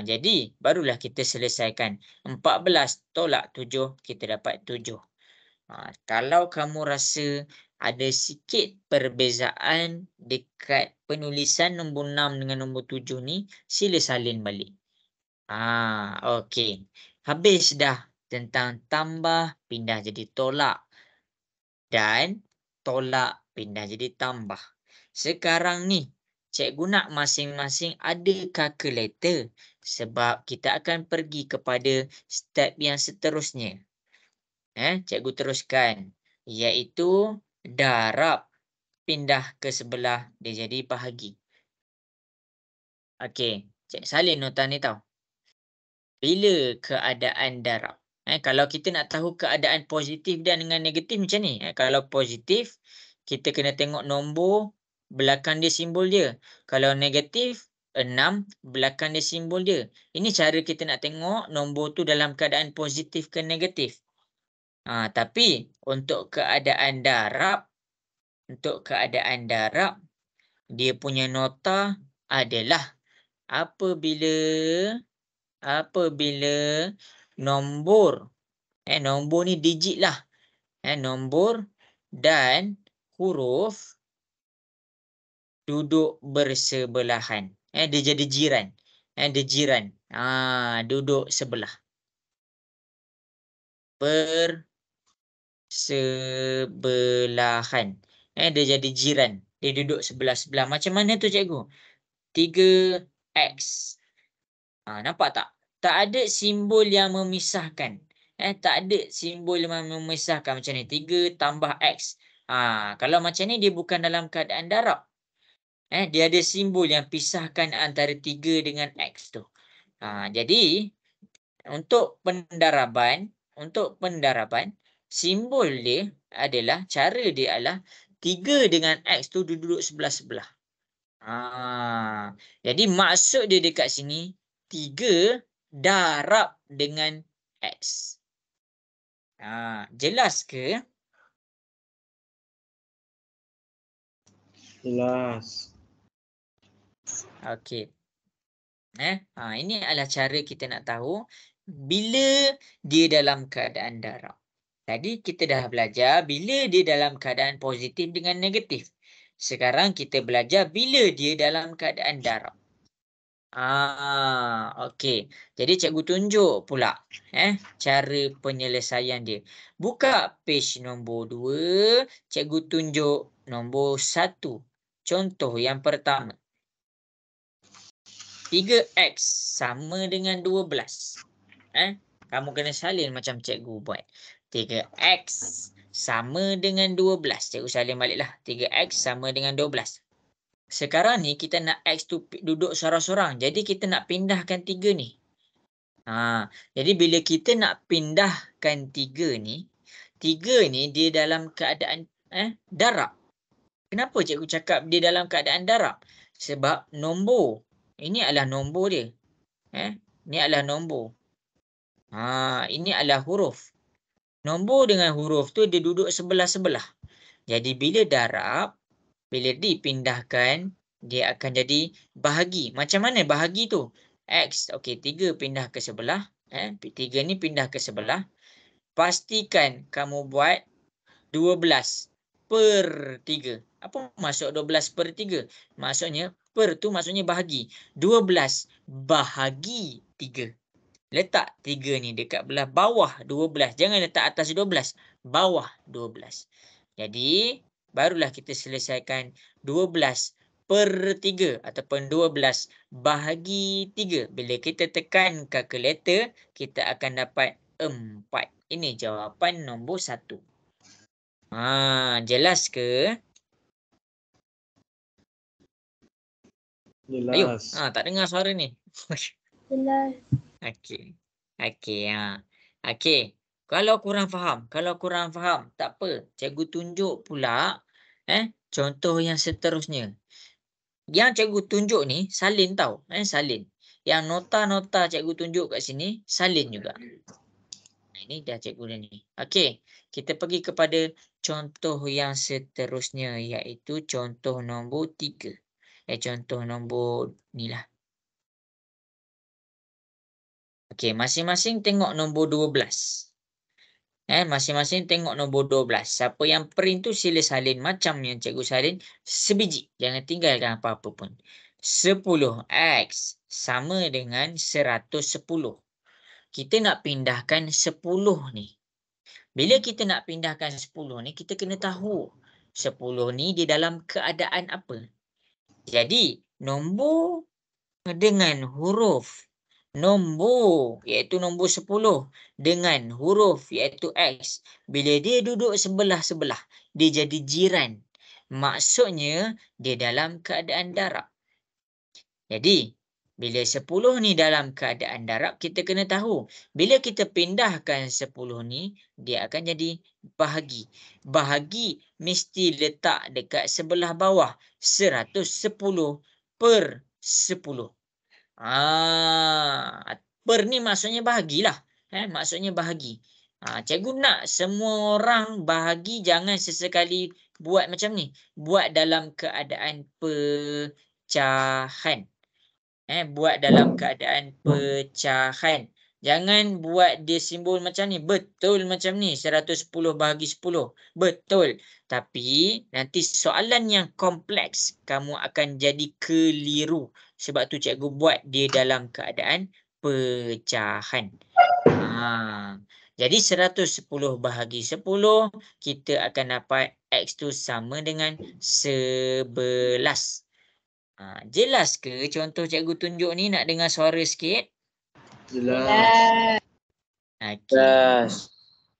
Speaker 1: Jadi, barulah kita selesaikan. 14 tolak 7, kita dapat 7. Kalau kamu rasa ada sikit perbezaan dekat penulisan nombor 6 dengan nombor 7 ni, sila salin balik. Okey. Habis dah tentang tambah, pindah jadi tolak. Dan tolak, pindah jadi tambah. Sekarang ni, cikgu nak masing-masing ada kalkulator. Sebab kita akan pergi kepada step yang seterusnya. Cikgu teruskan. Iaitu darab. Pindah ke sebelah, dia jadi bahagi. Okey, Cik Salin nota ni tau. Bila keadaan darab. Kalau kita nak tahu keadaan positif dan dengan negatif macam ni. Kalau positif, kita kena tengok nombor belakang dia simbol dia. Kalau negatif, 6 belakang dia simbol dia. Ini cara kita nak tengok nombor tu dalam keadaan positif ke negatif. Tapi untuk keadaan darab, dia punya nota adalah apabila nombor ni digit lah, nombor dan huruf duduk bersebelahan. Dia jadi jiran. Dia jiran. Duduk sebelah. Bersebelahan. Dia jadi jiran. Dia duduk sebelah-sebelah. Macam mana tu cikgu? 3X. Nampak tak? Tak ada simbol yang memisahkan. Tak ada simbol yang memisahkan macam ni. 3 tambah X. Kalau macam ni dia bukan dalam keadaan darab. Dia ada simbol yang pisahkan antara 3 dengan X tu. Jadi untuk pendaraban, simbol dia adalah, cara dia adalah 3 dengan X tu duduk sebelah-sebelah. Jadi maksud dia dekat sini 3 darab dengan X. Jelas ke?
Speaker 3: Jelas.
Speaker 1: Okey. Ini adalah cara kita nak tahu bila dia dalam keadaan darab. Tadi kita dah belajar bila dia dalam keadaan positif dengan negatif. Sekarang kita belajar bila dia dalam keadaan darab. Okey. Jadi cikgu tunjuk pula cara penyelesaian dia. Buka page nombor 2, cikgu tunjuk nombor 1. Contoh yang pertama. 3X sama dengan 12. Kamu kena salin macam cikgu buat. 3X sama dengan 12. Cikgu salin baliklah. 3X sama dengan 12. Sekarang ni kita nak X tu duduk sorang-sorang. Jadi kita nak pindahkan 3 ni. Jadi bila kita nak pindahkan 3 ni dia dalam keadaan darab. Kenapa cikgu cakap dia dalam keadaan darab? Sebab nombor. Ini adalah nombor dia. Ini adalah nombor. Ini adalah huruf. Nombor dengan huruf tu dia duduk sebelah-sebelah. Jadi bila darab, bila dipindahkan, dia akan jadi bahagi. Macam mana bahagi tu? X. Okey, 3 pindah ke sebelah. 3 ni pindah ke sebelah. Pastikan kamu buat 12 per 3. Apa maksud 12 per 3? Maksudnya, per tu maksudnya bahagi. 12 bahagi 3. Letak 3 ni dekat belah bawah 12. Jangan letak atas 12. Bawah 12. Jadi, barulah kita selesaikan 12 per 3 ataupun 12 bahagi 3. Bila kita tekan kalkulator, kita akan dapat 4. Ini jawapan nombor 1. Jelas ke?
Speaker 3: Jelas.
Speaker 1: Ayuh, tak dengar suara ni.
Speaker 2: Jelas.
Speaker 1: Okey. Okey. Kalau kurang faham, tak apa. Cikgu tunjuk pula contoh yang seterusnya. Yang cikgu tunjuk ni salin tau, salin. Yang nota-nota cikgu tunjuk kat sini salin juga. Ini dah cikgu dah ni. Okey, kita pergi kepada contoh yang seterusnya iaitu contoh nombor 3. Contoh nombor ni lah. Okey, masing-masing tengok nombor 12. Masing-masing tengok nombor 12. Siapa yang print tu sila salin macam yang cikgu salin sebiji. Jangan tinggalkan apa-apa pun. 10X sama dengan 110. kita nak pindahkan 10 ni. Bila kita nak pindahkan 10 ni, kita kena tahu 10 ni di dalam keadaan apa. Jadi, nombor dengan huruf nombor iaitu nombor 10 dengan huruf iaitu X. Bila dia duduk sebelah-sebelah, dia jadi jiran. Maksudnya, dia dalam keadaan darab. Jadi, bila 10 ni dalam keadaan darab, kita kena tahu. Bila kita pindahkan 10 ni, dia akan jadi bahagi. Bahagi mesti letak dekat sebelah bawah. 110 per 10. Per ni maksudnya bahagilah. Maksudnya bahagi. Cikgu nak semua orang bahagi, jangan sesekali buat macam ni. Buat dalam keadaan pecahan. Buat dalam keadaan pecahan. Jangan buat dia simbol macam ni. Betul macam ni. 110 bahagi 10. Betul. Tapi nanti soalan yang kompleks kamu akan jadi keliru. Sebab tu cikgu buat dia dalam keadaan pecahan. Jadi 110 bahagi 10. Kita akan dapat X tu sama dengan 11. Jelas ke contoh cikgu tunjuk ni? Nak dengar suara sikit?
Speaker 3: Jelas.
Speaker 1: Okey.
Speaker 3: Jelas.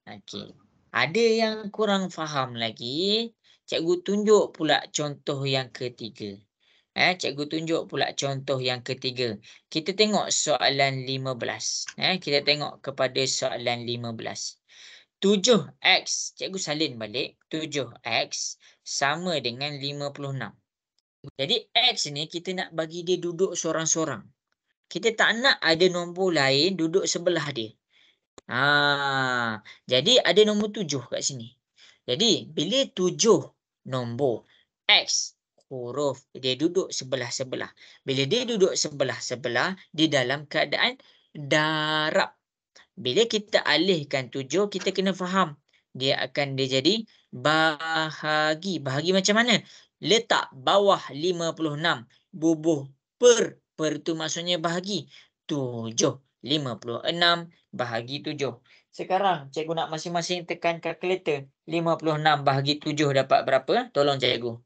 Speaker 1: Okey. Ada yang kurang faham lagi? Cikgu tunjuk pula contoh yang ketiga. Cikgu tunjuk pula contoh yang ketiga. Kita tengok soalan 15. Kita tengok kepada soalan 15. 7X. Cikgu salin balik. 7X sama dengan 56. Jadi X ni kita nak bagi dia duduk sorang-sorang. Kita tak nak ada nombor lain duduk sebelah dia. Jadi ada nombor 7 kat sini. Jadi bila 7 nombor X huruf dia duduk sebelah-sebelah. Bila dia duduk sebelah-sebelah di dalam keadaan darab. Bila kita alihkan 7, kita kena faham. Dia jadi bahagi. Bahagi macam mana? Letak bawah 56. Bubuh per. Per tu maksudnya bahagi. 7. 56 bahagi 7. Sekarang cikgu nak masing-masing tekan kalkulator. 56 bahagi 7 dapat berapa? Tolong cikgu.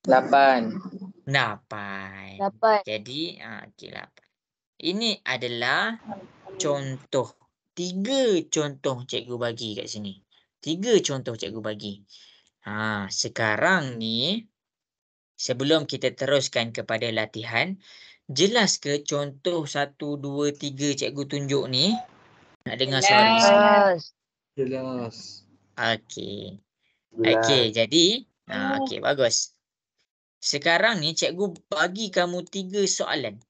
Speaker 3: 8.
Speaker 1: 8.
Speaker 2: Dapat.
Speaker 1: Jadi, okey 8. Ini adalah contoh. 3 contoh cikgu bagi kat sini. 3 contoh cikgu bagi. Sekarang ni, sebelum kita teruskan kepada latihan, jelas ke contoh 1, 2, 3 cikgu tunjuk ni? Nak dengar suara sikit?
Speaker 3: Jelas.
Speaker 1: Okey. Okey, jadi, okey, bagus. Sekarang ni cikgu bagi kamu 3 soalan.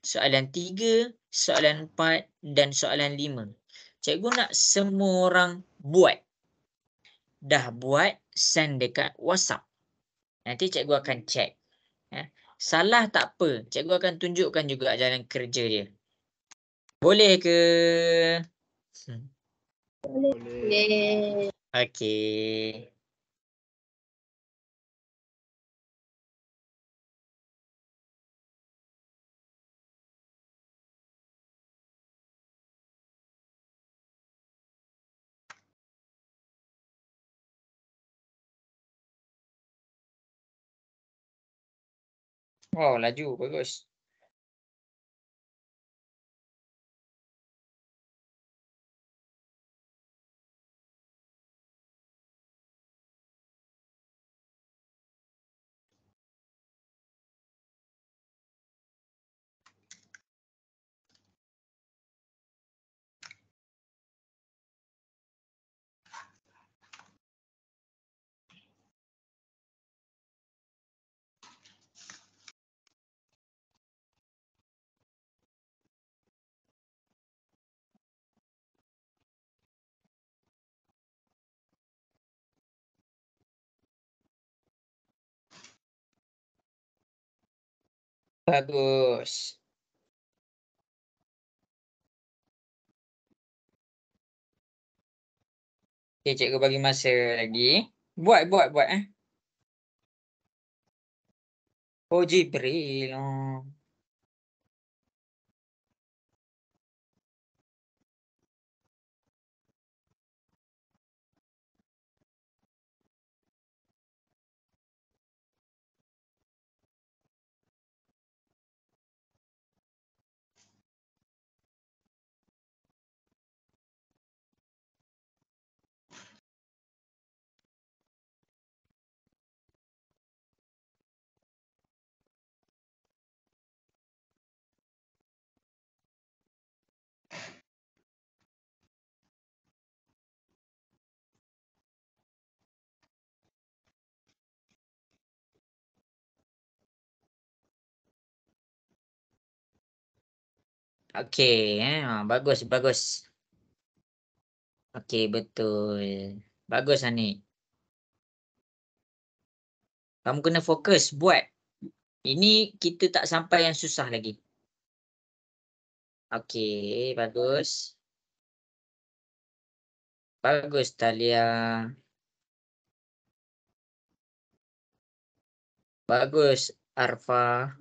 Speaker 1: Soalan 3, soalan 4 dan soalan 5. Cikgu nak semua orang buat. Dah buat, send dekat WhatsApp. Nanti cikgu akan check. Salah tak apa. Cikgu akan tunjukkan juga jalan kerja dia. Boleh ke?
Speaker 2: Boleh.
Speaker 1: Okey. Wow, laju. Bagus. Bagus. Okay, cikgu bagi masa lagi. Buat. Oh, Jibril. Okey, bagus, bagus. Okey, betul. Bagus, Anik. Kamu kena fokus buat. Ini kita tak sampai yang susah lagi. Okey, bagus. Bagus, Talia. Bagus, Arfa.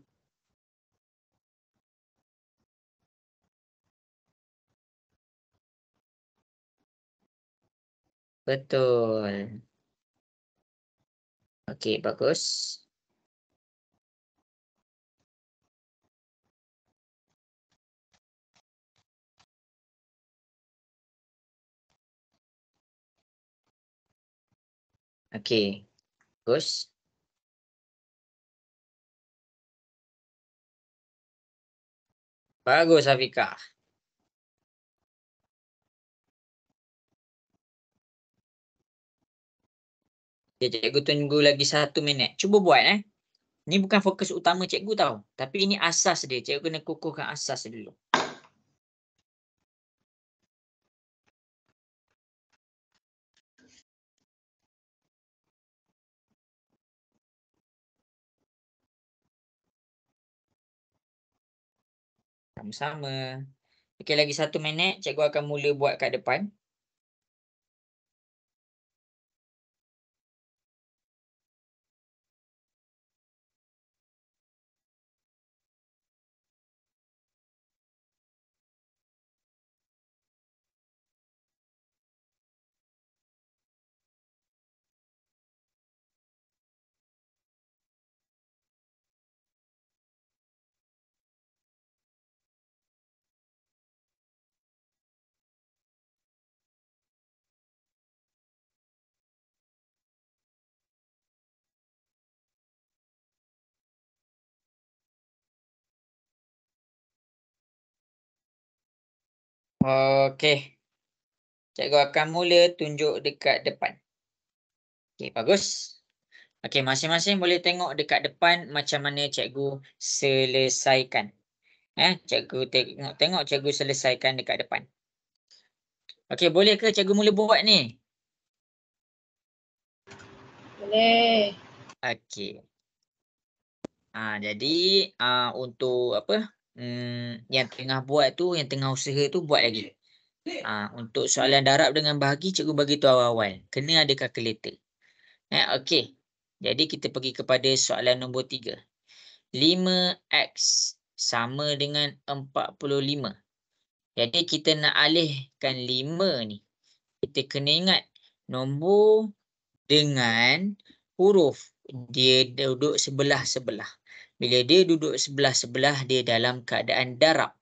Speaker 1: Betul. Okey, bagus. Okey, bagus. Bagus, Afiqah. Okay, cikgu tunggu lagi 1 minit. Cuba buat Ni bukan fokus utama cikgu tau. Tapi ini asas dia. Cikgu kena kukuhkan asas dia dulu. Sama-sama. Okey, lagi 1 minit. Cikgu akan mula buat kat depan. Okey. Cikgu akan mula tunjuk dekat depan. Okey, bagus. Okey, masing-masing boleh tengok dekat depan macam mana cikgu selesaikan. Cikgu tengok cikgu selesaikan dekat depan. Okey, boleh ke cikgu mula buat ni?
Speaker 2: Boleh.
Speaker 1: Okey. Jadi untuk apa? Yang tengah buat tu, yang tengah usaha tu buat lagi. Untuk soalan darab dengan bahagi, cikgu bagi tu awal-awal. Kena ada kalkulator. Okey. Jadi kita pergi kepada soalan nombor 3. 5x sama dengan 45. Jadi kita nak alihkan 5 ni. Kita kena ingat nombor dengan huruf dia duduk sebelah-sebelah. Bila dia duduk sebelah-sebelah, dia dalam keadaan darab.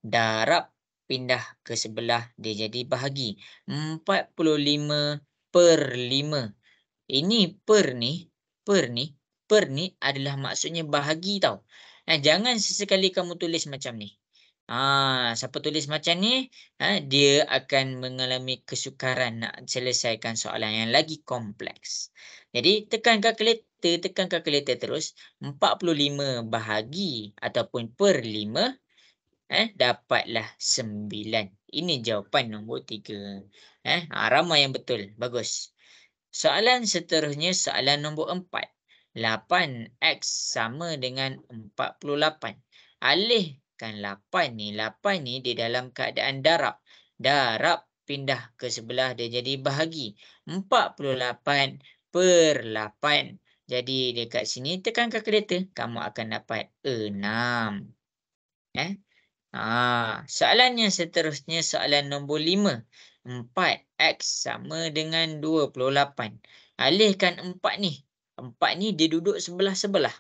Speaker 1: Darab pindah ke sebelah, dia jadi bahagi. 45 per 5. Ini per ni adalah maksudnya bahagi tau. Jangan sesekali kamu tulis macam ni. Siapa tulis macam ni, dia akan mengalami kesukaran nak selesaikan soalan yang lagi kompleks. Jadi tekan kalkulator terus. 45 bahagi ataupun per 5, dapatlah 9. Ini jawapan nombor 3. Ramai yang betul. Bagus. Soalan seterusnya soalan nombor 4. 8x sama dengan 48. Alihkan 8 ni. 8 ni dia dalam keadaan darab. Darab pindah ke sebelah, dia jadi bahagi. 48 per 8. Jadi dekat sini tekan kalkulator, kamu akan dapat 6. Soalan yang seterusnya soalan nombor 5. 4x sama dengan 28. Alihkan 4 ni. 4 ni dia duduk sebelah-sebelah.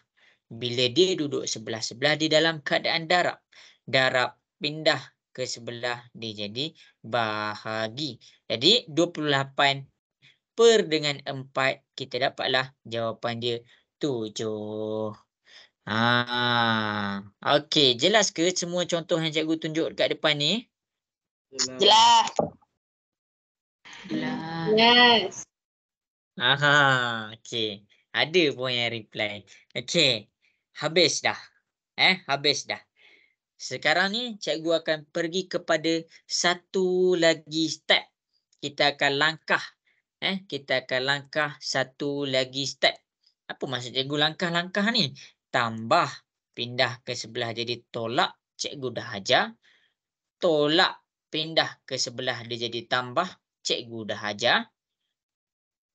Speaker 1: Bila dia duduk sebelah-sebelah, di dalam keadaan darab. Darab pindah ke sebelah, dia jadi bahagi. Jadi 28 per dengan 4, kita dapatlah jawapan dia 7. Okey, jelas ke semua contoh yang cikgu tunjuk dekat depan ni?
Speaker 2: Jelas.
Speaker 1: Jelas.
Speaker 2: Yes.
Speaker 1: Okey. Ada pun yang reply. Okey. Habis dah. Habis dah. Sekarang ni cikgu akan pergi kepada satu lagi step. Kita akan langkah. Kita akan langkah satu lagi step. Apa maksud cikgu langkah-langkah ni? Tambah, pindah ke sebelah jadi tolak. Cikgu dah ajar. Tolak, pindah ke sebelah dia jadi tambah. Cikgu dah ajar.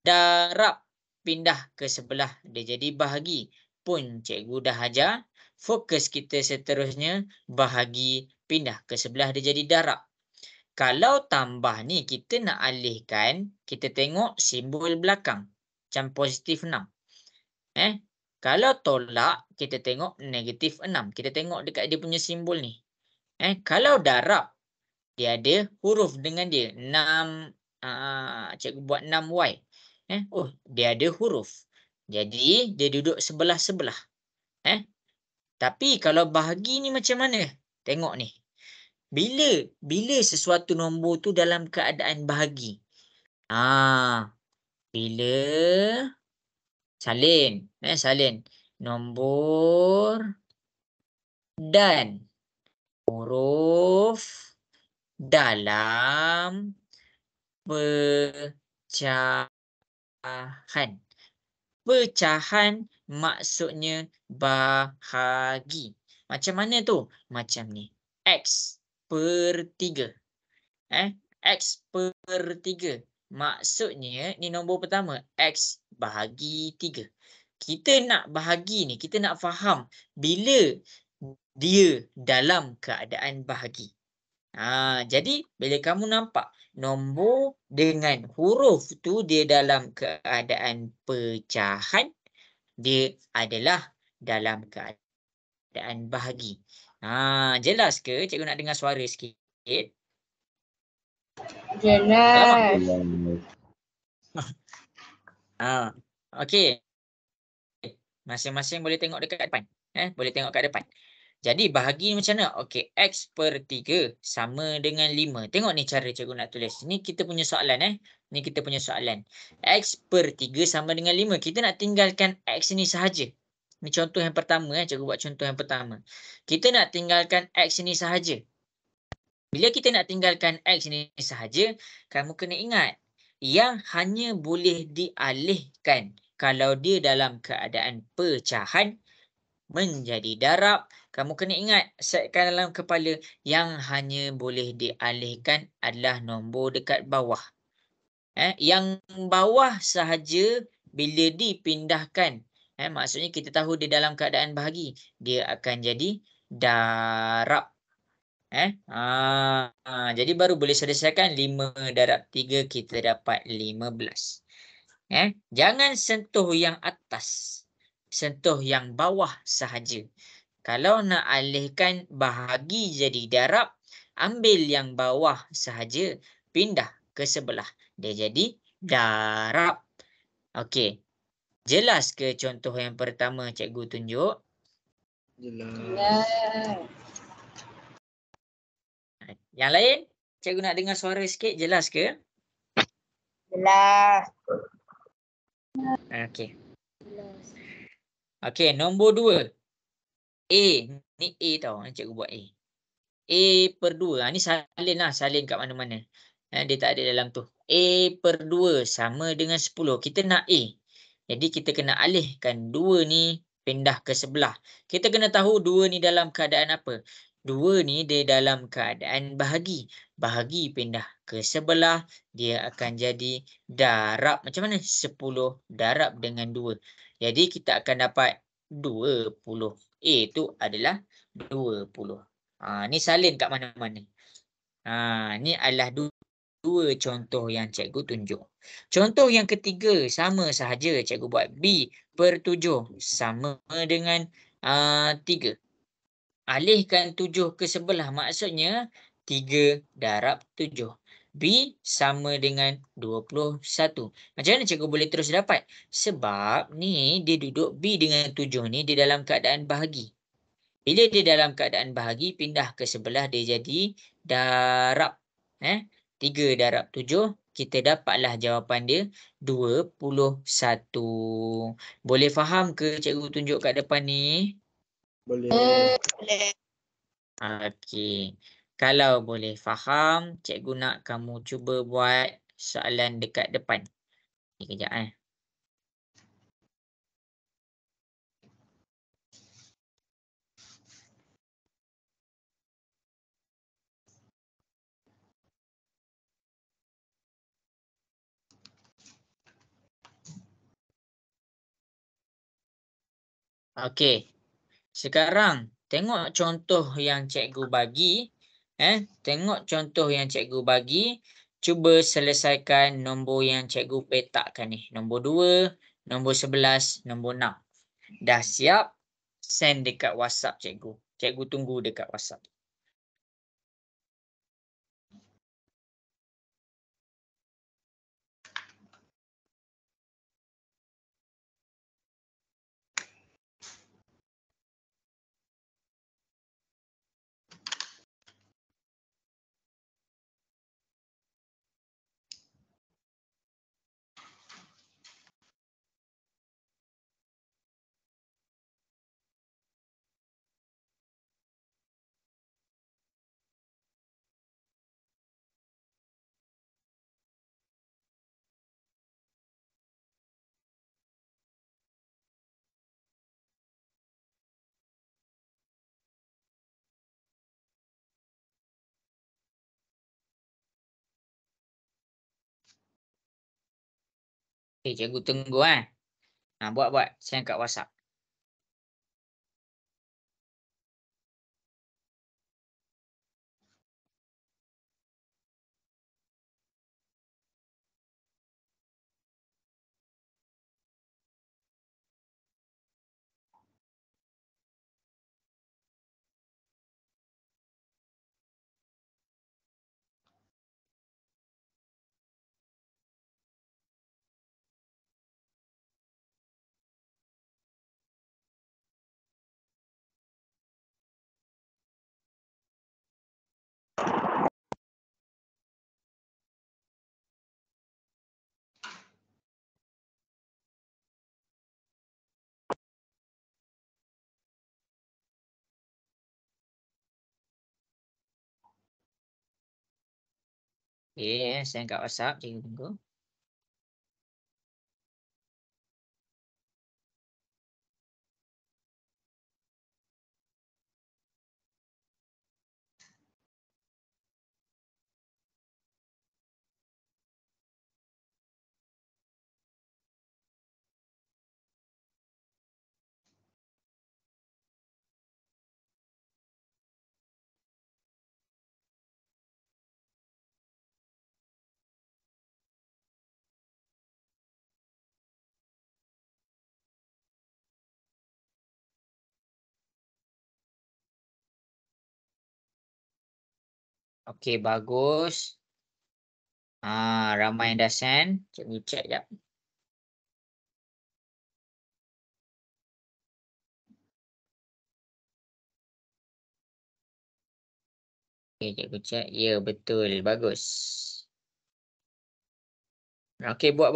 Speaker 1: Darab, pindah ke sebelah dia jadi bahagi. Pun cikgu dah ajar. Fokus kita seterusnya bahagi, pindah ke sebelah dia jadi darab. Kalau tambah ni kita nak alihkan, kita tengok simbol belakang. Macam positif 6. Kalau tolak, kita tengok negatif 6. Kita tengok dekat dia punya simbol ni. Kalau darab, dia ada huruf dengan dia. 6, cikgu buat 6Y. Oh, dia ada huruf. Jadi, dia duduk sebelah-sebelah. Tapi kalau bahagi ni macam mana? Tengok ni. Bila sesuatu nombor tu dalam keadaan bahagi? Bila salin. Salin. Nombor dan huruf dalam pecahan. Pecahan maksudnya bahagi. Macam mana tu? Macam ni. X per 3. X per 3. Maksudnya, ni nombor pertama. X bahagi 3. Kita nak bahagi ni, kita nak faham bila dia dalam keadaan bahagi. Jadi, bila kamu nampak nombor dengan huruf tu dia dalam keadaan pecahan, dia adalah dalam keadaan bahagi. Jelas ke? Cikgu nak dengar suara sikit.
Speaker 2: Jelas.
Speaker 1: Okey. Masing-masing boleh tengok dekat depan. Boleh tengok kat depan. Jadi bahagi macam mana? Okey, X per 3 sama dengan 5. Tengok ni cara cikgu nak tulis. Ni kita punya soalan. Ni kita punya soalan. X per 3 sama dengan 5. Kita nak tinggalkan X ni sahaja. Ni contoh yang pertama. Cikgu buat contoh yang pertama. Kita nak tinggalkan X ni sahaja. Bila kita nak tinggalkan X ni sahaja, kamu kena ingat. Yang hanya boleh dialihkan kalau dia dalam keadaan pecahan menjadi darab. Kamu kena ingat, setkan dalam kepala, yang hanya boleh dialihkan adalah nombor dekat bawah. Yang bawah sahaja bila dipindahkan, maksudnya kita tahu dia dalam keadaan bahagi, dia akan jadi darab. Jadi baru boleh selesaikan 5 darab 3, kita dapat 15. Jangan sentuh yang atas. Sentuh yang bawah sahaja. Kalau nak alihkan bahagi jadi darab, ambil yang bawah sahaja, pindah ke sebelah. Dia jadi darab. Okey. Jelas ke contoh yang pertama cikgu tunjuk?
Speaker 3: Jelas.
Speaker 1: Yang lain, cikgu nak dengar suara sikit. Jelas ke?
Speaker 2: Jelas.
Speaker 1: Okey. Okey, nombor 2. A. Ni A tau. Cikgu buat A. A per 2. Ni salin lah. Salin kat mana-mana. Dia tak ada dalam tu. A per 2 sama dengan 10. Kita nak A. Jadi kita kena alihkan 2 ni pindah ke sebelah. Kita kena tahu 2 ni dalam keadaan apa. 2 ni dia dalam keadaan bahagi. Bahagi pindah ke sebelah. Dia akan jadi darab. Macam mana? 10 darab dengan 2. Jadi kita akan dapat 20. A tu adalah 20. Ni salin kat mana-mana. Ni adalah dua contoh yang cikgu tunjuk. Contoh yang ketiga sama sahaja. Cikgu buat B per 7 sama dengan 3. Alihkan 7 ke sebelah. Maksudnya 3 darab 7. B sama dengan 21. Macam mana cikgu boleh terus dapat? Sebab ni dia duduk B dengan 7 ni dia dalam keadaan bahagi. Bila dia dalam keadaan bahagi, pindah ke sebelah dia jadi darab. 3 darab 7, kita dapatlah jawapan dia 21. Boleh faham ke cikgu tunjuk kat depan ni?
Speaker 3: Boleh.
Speaker 2: Boleh.
Speaker 1: Okey. Kalau boleh faham, cikgu nak kamu cuba buat soalan dekat depan. Ni kejap eh. Okey. Sekarang tengok contoh yang cikgu bagi. Tengok contoh yang cikgu bagi. Cuba selesaikan nombor yang cikgu petakkan ni. Nombor 2, nombor 11, nombor 6. Dah siap? Send dekat WhatsApp cikgu. Cikgu tunggu dekat WhatsApp. Okay, cikgu tunggu buat. Send kat WhatsApp. Okay, send kat WhatsApp. Cikgu tunggu. Okey, bagus. Ramai yang dah send. Cikgu check jap. Okey, cikgu check. Ya, betul. Bagus. Okey, buat.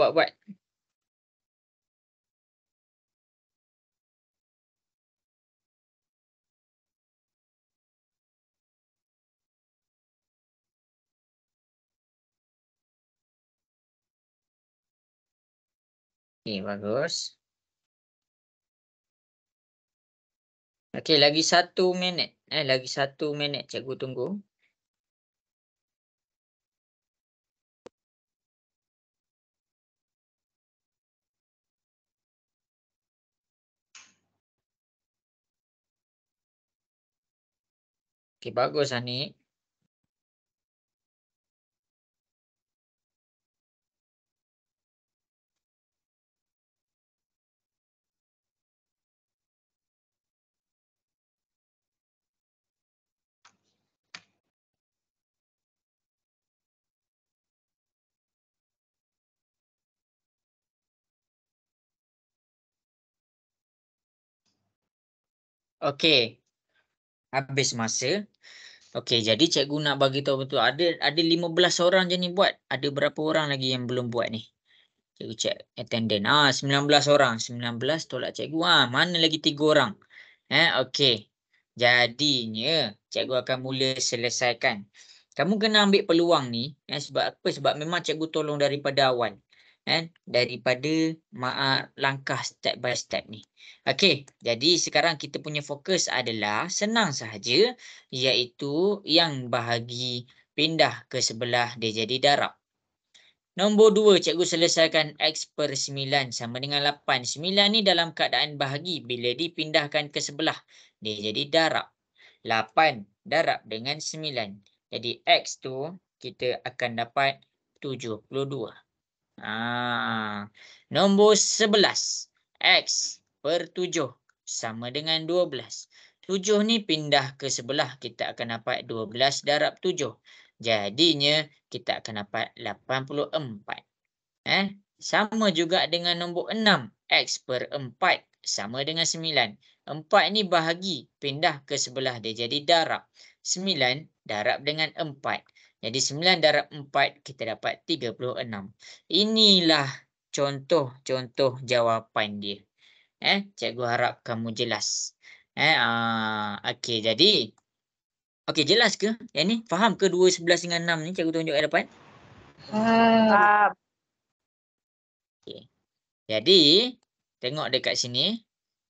Speaker 1: Okey, bagus. Okey, lagi 1 minit. Lagi 1 minit cikgu tunggu. Okey, bagus Anik. Okey. Habis masa. Okey, jadi cikgu nak bagi tahu betul. Ada 15 orang je ni buat. Ada berapa orang lagi yang belum buat ni? Cikgu check attendance. 19 orang. 19 tolak cikgu. Mana lagi 3 orang? Okey. Jadinya, cikgu akan mula selesaikan. Kamu kena ambil peluang ni. Sebab apa? Sebab memang cikgu tolong daripada awal. Daripada langkah step by step ni. Okey, jadi sekarang kita punya fokus adalah senang sahaja, iaitu yang bahagi pindah ke sebelah dia jadi darab. Nombor 2, cikgu selesaikan X per 9 sama dengan 8. 9 ni dalam keadaan bahagi. Bila dipindahkan ke sebelah, dia jadi darab. 8 darab dengan 9. Jadi X tu kita akan dapat 72. Nombor 11. X per 7 sama dengan 12. 7 ni pindah ke sebelah, kita akan dapat 12 darab 7. Jadinya kita akan dapat 84. Sama juga dengan nombor 6. X per 4 sama dengan 9. 4 ni bahagi, pindah ke sebelah dia jadi darab. 9 darab dengan 4. Jadi 9 darab 4 kita dapat 36. Inilah contoh-contoh jawapan dia. Cikgu harap kamu jelas. Okey, jadi okey, jelas ke? Yang ni faham ke 2, 11 dengan 6 ni cikgu tunjuk kat depan?
Speaker 2: Faham.
Speaker 1: Okay. Jadi, tengok dekat sini,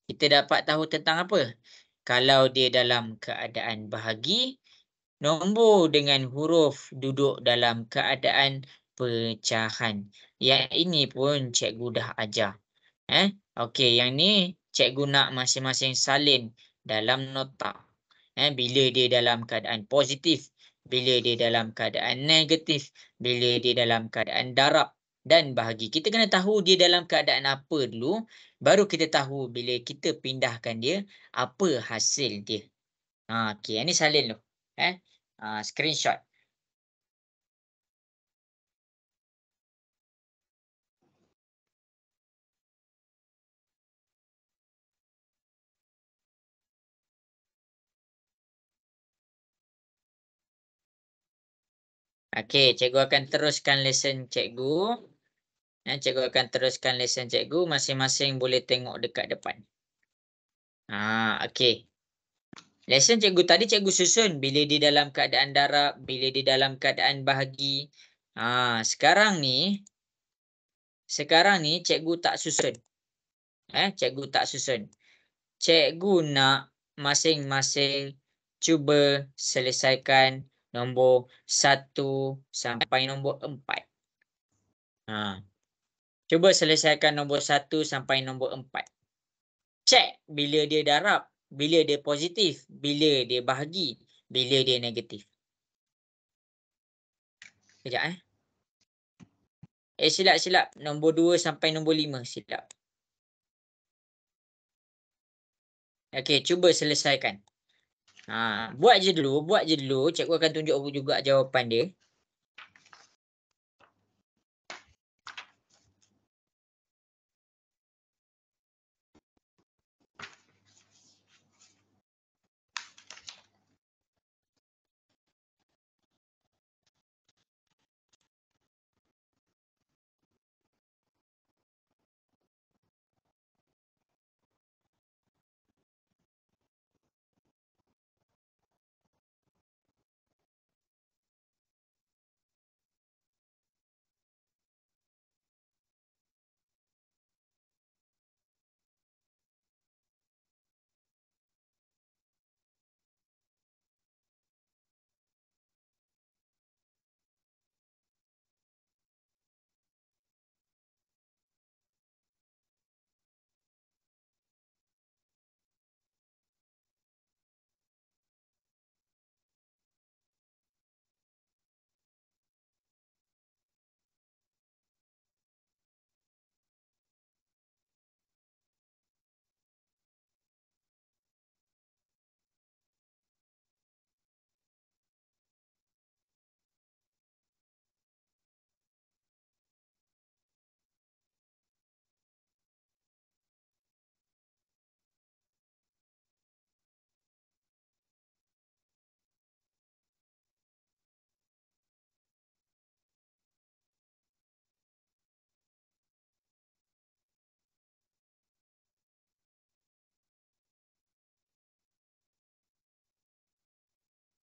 Speaker 1: kita dapat tahu tentang apa? Kalau dia dalam keadaan bahagi, nombor dengan huruf duduk dalam keadaan pecahan. Yang ini pun cikgu dah ajar. Okey, yang ni cikgu nak masing-masing salin dalam nota. Bila dia dalam keadaan positif, bila dia dalam keadaan negatif, bila dia dalam keadaan darab dan bahagi. Kita kena tahu dia dalam keadaan apa dulu, baru kita tahu bila kita pindahkan dia, apa hasil dia. Okey, yang ni salin dulu. Screenshot. Okey, cikgu akan teruskan lesson cikgu. Cikgu akan teruskan lesson cikgu. Masing-masing boleh tengok dekat depan. Okey. Lesson cikgu tadi cikgu susun bila dia dalam keadaan darab, bila dia dalam keadaan bahagi. Sekarang ni cikgu tak susun. Cikgu tak susun. Cikgu nak masing-masing cuba selesaikan nombor 1 sampai nombor 4. Cuba selesaikan nombor 1 sampai nombor 4. Cek bila dia darab, bila dia positif, bila dia bahagi, bila dia negatif. Sekejap silap. Nombor 2 sampai nombor 5 silap. Okey, cuba selesaikan. Buat je dulu. Cikgu akan tunjuk juga jawapan dia.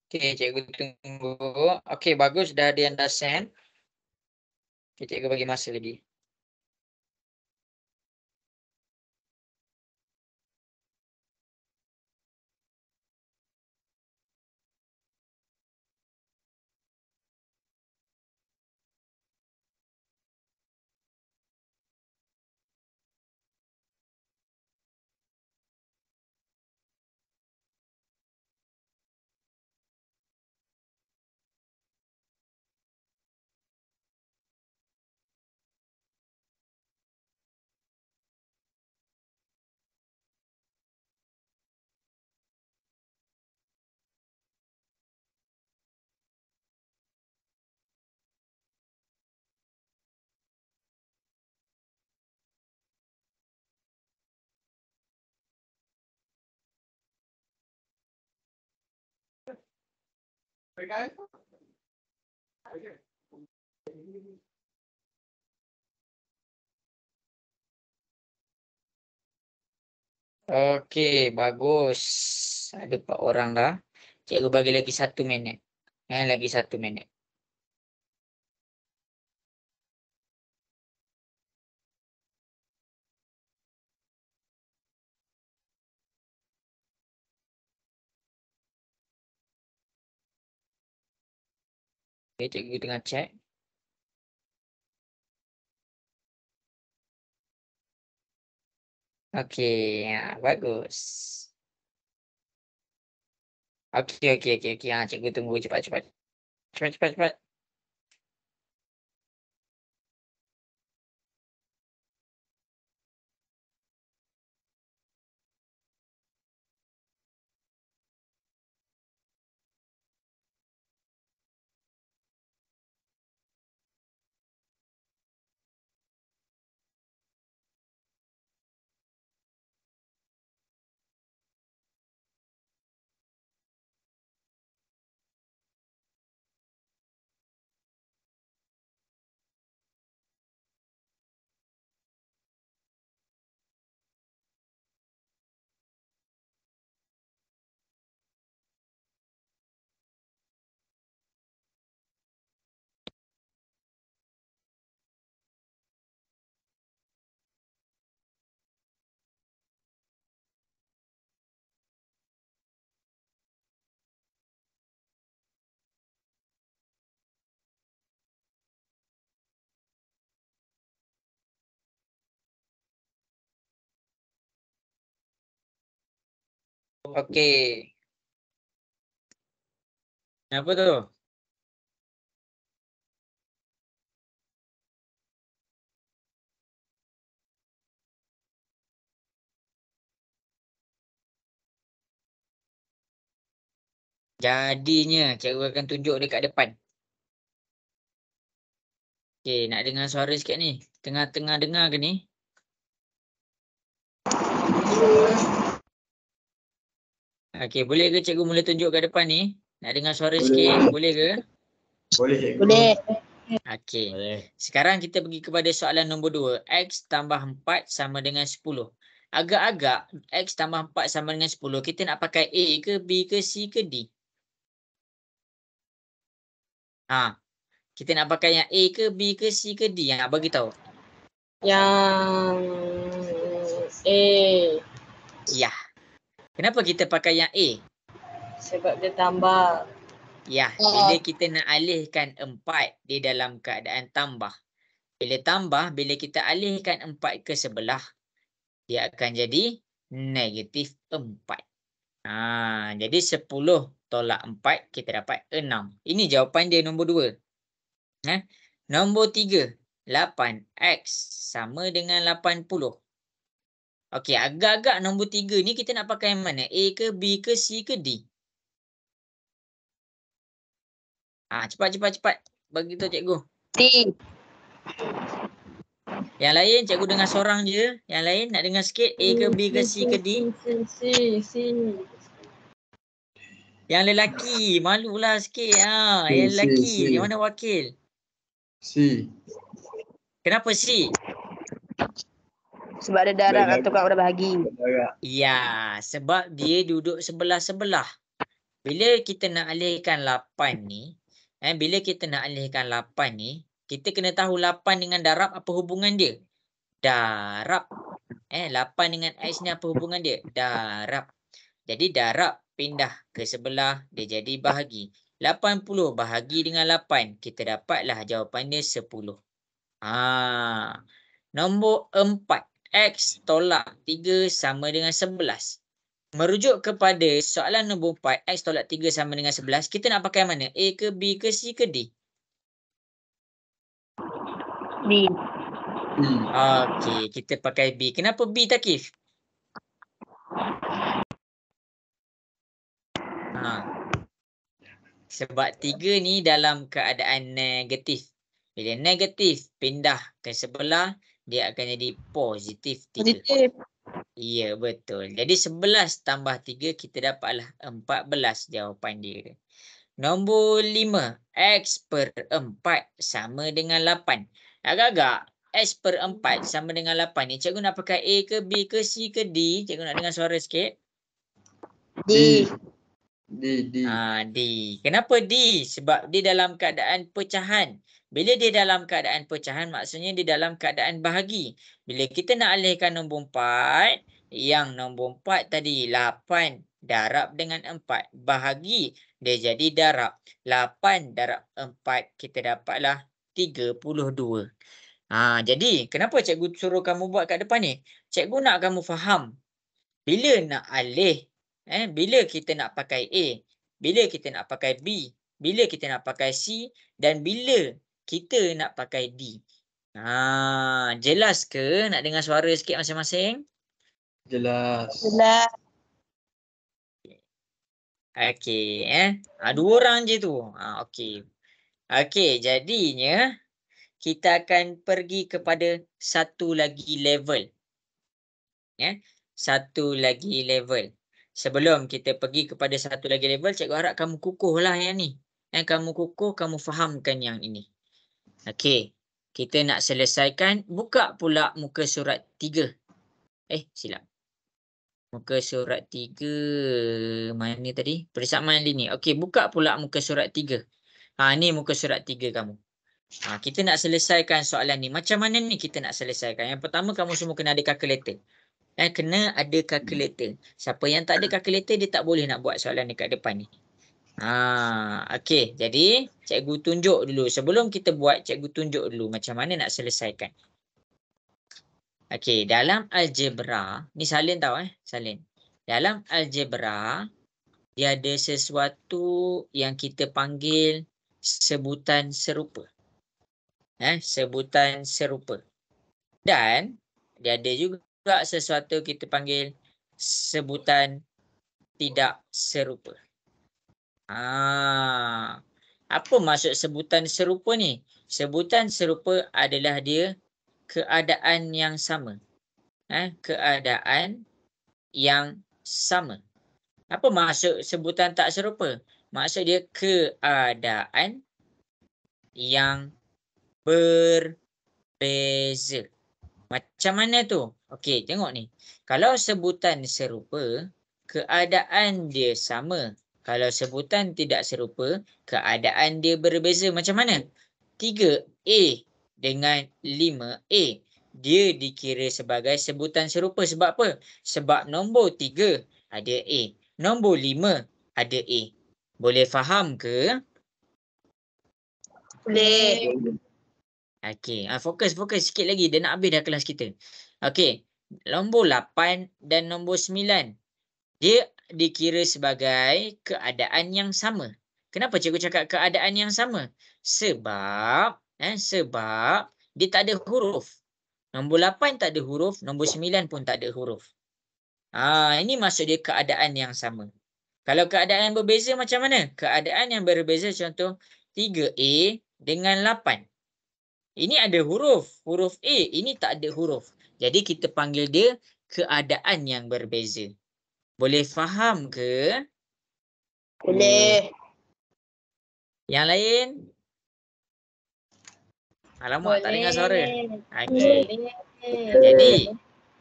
Speaker 1: Okey, cikgu tunggu. Okey, bagus dah ada yang dah send. Okay, cikgu bagi masa lagi. Okey, bagus. Ada 4 orang dah. Cikgu bagi lagi 1 minit. Lagi 1 minit. Okay, cikgu tengah check. Okey, bagus. Okey. Cikgu tunggu cepat. Cepat. Okey. Apa tu? Jadinya cikgu akan tunjuk dekat depan. Okey, nak dengar suara sikit ni. Tengah-tengah dengar ke ni? Okey, boleh ke cikgu mula tunjuk kat depan ni? Nak dengar suara sikit, boleh ke?
Speaker 3: Boleh, cikgu.
Speaker 2: Boleh.
Speaker 1: Okey. Sekarang kita pergi kepada soalan nombor 2. X tambah 4 sama dengan 10. Agak-agak X tambah 4 sama dengan 10. Kita nak pakai A ke, B ke, C ke, D? Kita nak pakai yang A ke, B ke, C ke, D? Bagi tahu.
Speaker 2: Yang A.
Speaker 1: Ya. Kenapa kita pakai yang A?
Speaker 2: Sebab dia tambah.
Speaker 1: Ya, bila kita nak alihkan 4 di dalam keadaan tambah. Bila kita alihkan 4 ke sebelah, dia akan jadi negatif 4. Jadi 10 tolak 4, kita dapat 6. Ini jawapan dia nombor 2. Nombor 3, 8x sama dengan 80. Okey, agak-agak nombor 3 ni kita nak pakai yang mana? A ke, B ke, C ke, D? Cepat. Bagi tahu cikgu.
Speaker 2: D.
Speaker 1: Yang lain cikgu dengar seorang je. Yang lain nak dengar sikit. A ke, B ke, C ke, D?
Speaker 2: C.
Speaker 1: Yang lelaki. Malulah sikit. Yang lelaki.
Speaker 3: C.
Speaker 1: Yang mana wakil?
Speaker 3: C.
Speaker 1: Kenapa C?
Speaker 2: Sebab ada darah atau tukang udah bahagi.
Speaker 1: Ya, sebab dia duduk sebelah-sebelah. bila kita nak alihkan 8 ni, bila kita nak alihkan 8 ni, kita kena tahu 8 dengan darab apa hubungan dia? Darab. 8 dengan X ni apa hubungan dia? Darab. Jadi darab pindah ke sebelah, dia jadi bahagi. 80 bahagi dengan 8, kita dapatlah jawapan dia 10. Nombor 4, X tolak 3 sama dengan 11. Merujuk kepada soalan nombor 4, X tolak 3 sama dengan 11, kita nak pakai mana? A ke B ke C ke D?
Speaker 2: B.
Speaker 1: Okey, kita pakai B. Kenapa B, Takif? Sebab 3 ni dalam keadaan negatif. Bila negatif pindah ke sebelah, dia akan jadi positif 3.
Speaker 2: Positif.
Speaker 1: Ya, betul. Jadi 11 tambah 3, kita dapatlah 14 jawapan dia. Nombor 5, X per 4 sama dengan 8. Agak-agak X per 4 sama dengan 8 ni, cikgu nak pakai A ke B ke C ke D? Cikgu nak dengar suara sikit.
Speaker 2: D.
Speaker 3: D.
Speaker 1: D. Kenapa D? Sebab dia dalam keadaan pecahan. Bila dia dalam keadaan pecahan, maksudnya dia dalam keadaan bahagi. Bila kita nak alihkan nombor 4, yang nombor 4 tadi 8 darab dengan 4. Bahagi, dia jadi darab. 8 darab 4, kita dapatlah 32. Jadi, kenapa cikgu suruh kamu buat kat depan ni? Cikgu nak kamu faham. Bila nak alih, bila kita nak pakai A, bila kita nak pakai B, bila kita nak pakai C, dan bila kita nak pakai D. Jelas ke? Nak dengar suara sikit masing-masing?
Speaker 3: Jelas.
Speaker 2: Jelas.
Speaker 1: Okey, 2 orang je tu. Okey. Okey, jadinya kita akan pergi kepada satu lagi level. Satu lagi level. Sebelum kita pergi kepada satu lagi level, cikgu harap kamu kukuhlah yang ni. Kamu kukuh, kamu fahamkan yang ini. Okey. Kita nak selesaikan. Buka pula muka surat 3. Silap. Muka surat 3. Mana tadi? Persamaan linear. Okey, buka pula muka surat 3. Ni muka surat 3 kamu. Kita nak selesaikan soalan ni. Macam mana ni kita nak selesaikan? Yang pertama, kamu semua kena ada kalkulator. Kena ada kalkulator. Siapa yang tak ada kalkulator, dia tak boleh nak buat soalan dekat depan ni. Okey, jadi cikgu tunjuk dulu. Sebelum kita buat, cikgu tunjuk dulu macam mana nak selesaikan. Okey, dalam algebra, ni salin tau salin. Dalam algebra, dia ada sesuatu yang kita panggil sebutan serupa. Sebutan serupa. Dan dia ada juga sesuatu kita panggil sebutan tidak serupa. Apa maksud sebutan serupa ni? Sebutan serupa adalah dia keadaan yang sama. Keadaan yang sama. Apa maksud sebutan tak serupa? Maksud dia keadaan yang berbeza. Macam mana tu? Okey, tengok ni. Kalau sebutan serupa, keadaan dia sama. Kalau sebutan tidak serupa, keadaan dia berbeza. Macam mana? 3A dengan 5A. Dia dikira sebagai sebutan serupa. Sebab apa? Sebab nombor 3 ada A. Nombor 5 ada A. Boleh faham ke?
Speaker 2: Boleh.
Speaker 1: Okey, fokus sikit lagi. Dia nak habis dah kelas kita. Okey, nombor 8 dan nombor 9. Dia dikira sebagai keadaan yang sama. Kenapa cikgu cakap keadaan yang sama? Sebab dia tak ada huruf. Nombor 8 tak ada huruf, nombor 9 pun tak ada huruf. Ini maksud dia keadaan yang sama. Kalau keadaan yang berbeza macam mana? Keadaan yang berbeza contoh 3A dengan 8. Ini ada huruf A. Ini tak ada huruf. Jadi kita panggil dia keadaan yang berbeza. Boleh faham ke?
Speaker 2: Boleh.
Speaker 1: Yang lain? Alamak, tak dengar suara. Okey.
Speaker 2: Boleh.
Speaker 1: Jadi,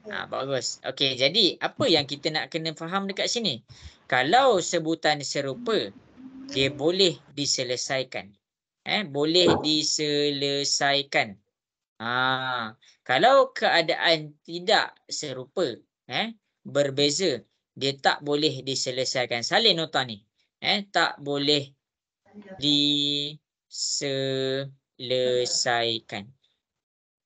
Speaker 1: Bagus. Okey, jadi apa yang kita nak kena faham dekat sini? Kalau sebutan serupa, dia boleh diselesaikan. Boleh diselesaikan. Kalau keadaan tidak serupa, berbeza, dia tak boleh diselesaikan. Salin nota ni. Tak boleh diselesaikan.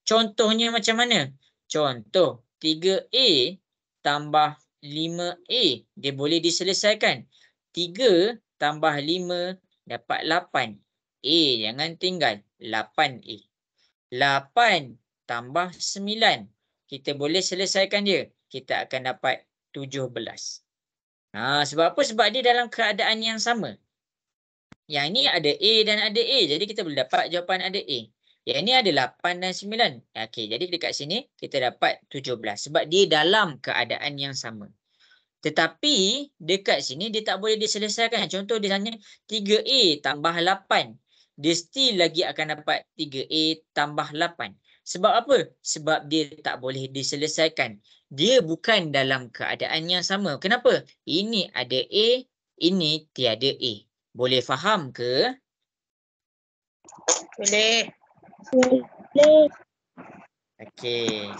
Speaker 1: Contohnya macam mana? Contoh 3A tambah 5A. Dia boleh diselesaikan. 3 tambah 5 dapat 8. A jangan tinggal. 8A. 8 tambah 9. Kita boleh selesaikan dia. Kita akan dapat 17. Sebab apa? Sebab dia dalam keadaan yang sama. Yang ini ada A dan ada A. Jadi kita boleh dapat jawapan ada A. Yang ini ada 8 dan 9. Okey, jadi dekat sini kita dapat 17. Sebab dia dalam keadaan yang sama. Tetapi dekat sini dia tak boleh diselesaikan. Contoh dia tanya 3A tambah 8. Dia still lagi akan dapat 3A tambah 8. Sebab apa? Sebab dia tak boleh diselesaikan. Dia bukan dalam keadaan yang sama. Kenapa? Ini ada A, ini tiada A. Boleh faham ke?
Speaker 2: Boleh.
Speaker 1: Okey.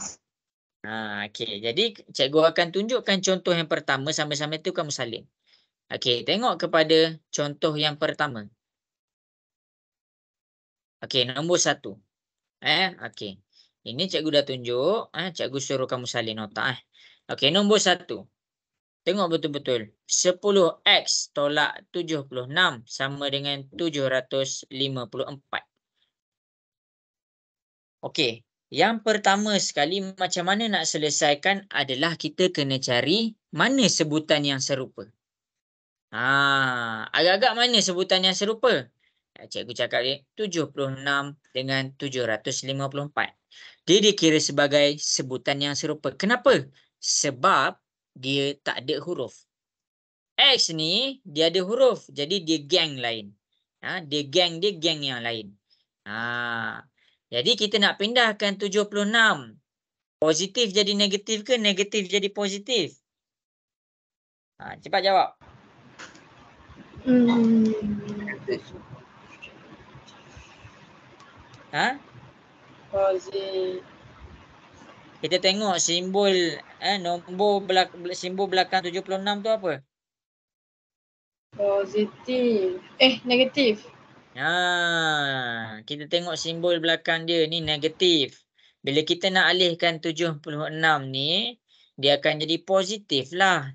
Speaker 1: Okey. Jadi cikgu akan tunjukkan contoh yang pertama, sama-sama tu kamu salin. Okey, tengok kepada contoh yang pertama. Okey, nombor 1. Okey. Ini cikgu dah tunjuk, cikgu suruh kamu salin nota. Okey, nombor 1. Tengok betul-betul. 10x tolak 76 sama dengan 754. Okey. Yang pertama sekali macam mana nak selesaikan adalah kita kena cari mana sebutan yang serupa. Agak-agak mana sebutan yang serupa? Cikgu cakap dia 76 dengan 754. Dia dikira sebagai sebutan yang serupa. Kenapa? Sebab dia tak ada huruf. X ni dia ada huruf. Jadi dia geng lain. Dia geng yang lain. Jadi kita nak pindahkan 76. Positif jadi negatif ke negatif jadi positif? Cepat jawab.
Speaker 3: Negatif.
Speaker 2: Positif.
Speaker 1: Kita tengok simbol nombor simbol belakang 76 tu apa?
Speaker 2: Positif. Negatif.
Speaker 1: Kita tengok simbol belakang dia ni negatif. Bila kita nak alihkan 76 ni, dia akan jadi positif lah.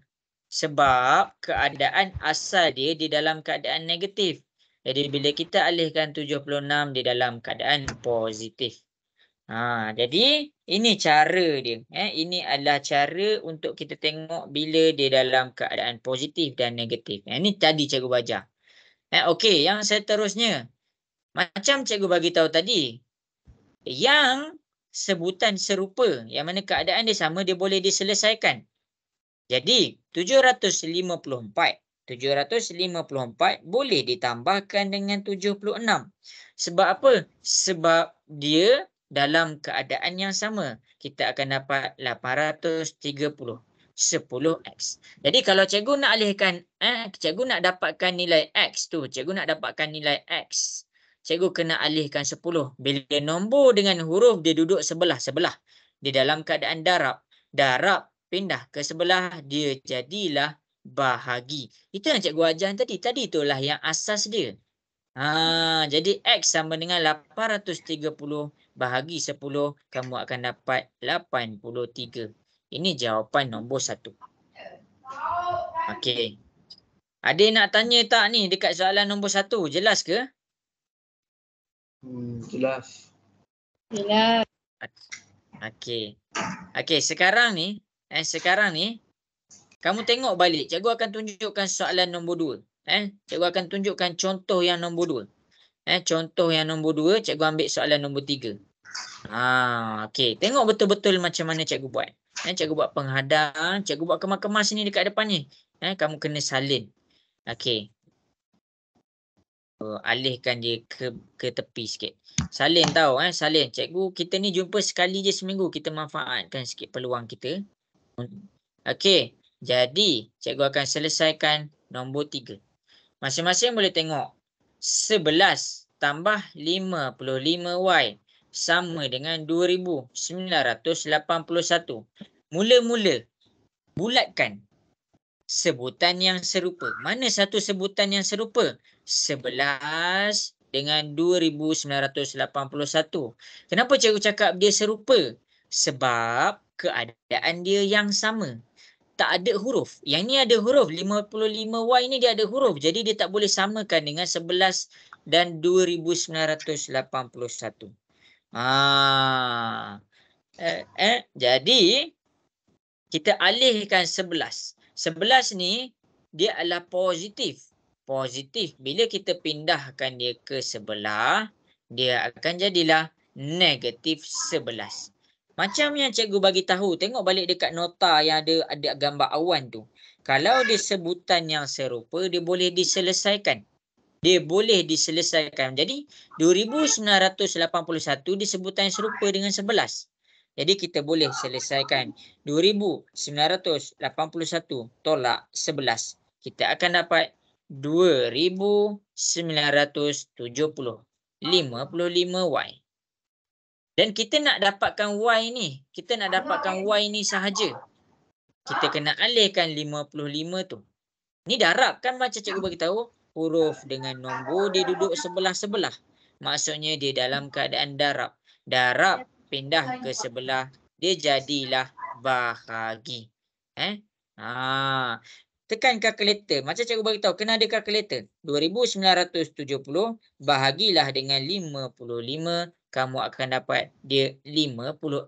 Speaker 1: Sebab keadaan asal dia di dalam keadaan negatif. Jadi bila kita alihkan 76 di dalam keadaan positif. Jadi ini cara dia. Ini adalah cara untuk kita tengok bila dia dalam keadaan positif dan negatif. Ini tadi cikgu baca. Okey, yang seterusnya. Macam cikgu bagi tahu tadi. Yang sebutan serupa, yang mana keadaan dia sama, dia boleh diselesaikan. Jadi 754 boleh ditambahkan dengan 76. Sebab apa? Sebab dia dalam keadaan yang sama. Kita akan dapat 830. 10x. Jadi kalau cikgu nak alihkan, cikgu nak dapatkan nilai x tu, cikgu nak dapatkan nilai x, cikgu kena alihkan 10. Bila nombor dengan huruf dia duduk sebelah-sebelah. Di dalam keadaan darab. Darab pindah ke sebelah, dia jadilah bahagi. Itu yang cikgu ajar tadi. Tadi itulah yang asas dia. Jadi X sama dengan 830 bahagi 10. Kamu akan dapat 83. Ini jawapan nombor 1. Okey. Adik nak tanya tak ni dekat soalan nombor 1? Jelas ke?
Speaker 3: Jelas.
Speaker 2: Jelas.
Speaker 1: Okey. Okey, sekarang ni kamu tengok balik. Cikgu akan tunjukkan soalan nombor 2. Cikgu akan tunjukkan contoh yang nombor 2. Contoh yang nombor 2, cikgu ambil soalan nombor 3. Okey, tengok betul-betul macam mana cikgu buat. Cikgu buat penghadang, cikgu buat kemas-kemas ni dekat depan ni. Kamu kena salin. Okey. Alihkan dia ke tepi sikit. Salin tau salin. Cikgu kita ni jumpa sekali je seminggu. Kita manfaatkan sikit peluang kita. Okey. Jadi cikgu akan selesaikan nombor 3. Masing-masing boleh tengok. 11 tambah 55Y sama dengan 2981. Mula-mula bulatkan sebutan yang serupa. Mana satu sebutan yang serupa? 11 dengan 2981. Kenapa cikgu cakap dia serupa? Sebab keadaan dia yang sama. Tak ada huruf. Yang ni ada huruf. 55Y ni dia ada huruf. Jadi dia tak boleh samakan dengan 11 dan 2981. Jadi kita alihkan 11. 11 ni dia adalah positif. Positif. Bila kita pindahkan dia ke sebelah, dia akan jadilah negatif 11. Macam yang cikgu bagi tahu, tengok balik dekat nota yang ada gambar awan tu. Kalau dia sebutan yang serupa, dia boleh diselesaikan. Dia boleh diselesaikan. Jadi 2981 disebutan yang serupa dengan 11. Jadi kita boleh selesaikan 2981 tolak 11. Kita akan dapat 2970. 55Y. Dan kita nak dapatkan Y ni. Kita nak dapatkan Y ni sahaja. Kita kena alihkan 55 tu. Ni darab kan macam cikgu bagi tahu. Huruf dengan nombor dia duduk sebelah-sebelah. Maksudnya dia dalam keadaan darab. Darab pindah ke sebelah. Dia jadilah bahagi. Tekan kalkulator. Macam cikgu bagi tahu. Kena ada kalkulator. 2970 bahagilah dengan 55. Kamu akan dapat dia 54.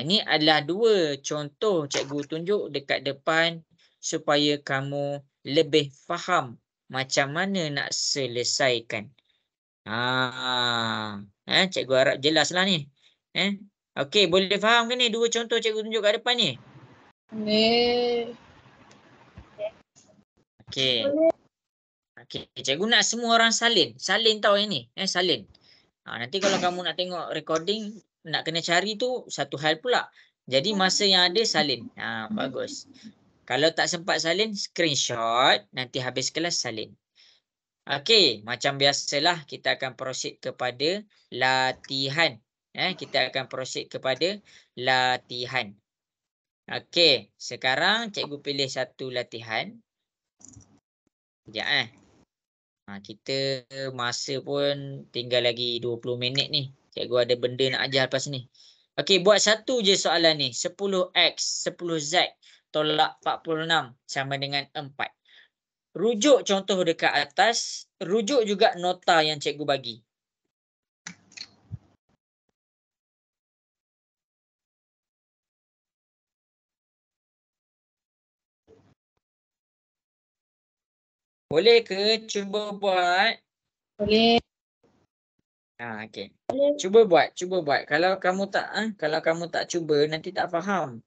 Speaker 1: Ini adalah 2 contoh cikgu tunjuk dekat depan supaya kamu lebih faham macam mana nak selesaikan. Cikgu harap jelaslah ni. Okey, boleh faham ke ni 2 contoh cikgu tunjuk kat depan ni?
Speaker 2: Boleh.
Speaker 1: Okey. Okey, cikgu nak semua orang salin. Salin tau yang ni. Salin. Nanti kalau kamu nak tengok recording, nak kena cari tu satu hal pula. Jadi masa yang ada salin. Bagus. Kalau tak sempat salin, screenshot. Nanti habis kelas salin. Okey, macam biasalah kita akan proceed kepada latihan. Kita akan proceed kepada latihan. Okey, sekarang cikgu pilih satu latihan. Sekejap kita masa pun tinggal lagi 20 minit ni. Cikgu ada benda nak ajar lepas ni. Okey, buat satu je soalan ni. 10X, 10Z tolak 46 sama dengan 4. Rujuk contoh dekat atas. Rujuk juga nota yang cikgu bagi. Boleh ke cuba buat?
Speaker 2: Boleh.
Speaker 1: Okey. Cuba buat. Kalau kamu tak cuba nanti tak faham.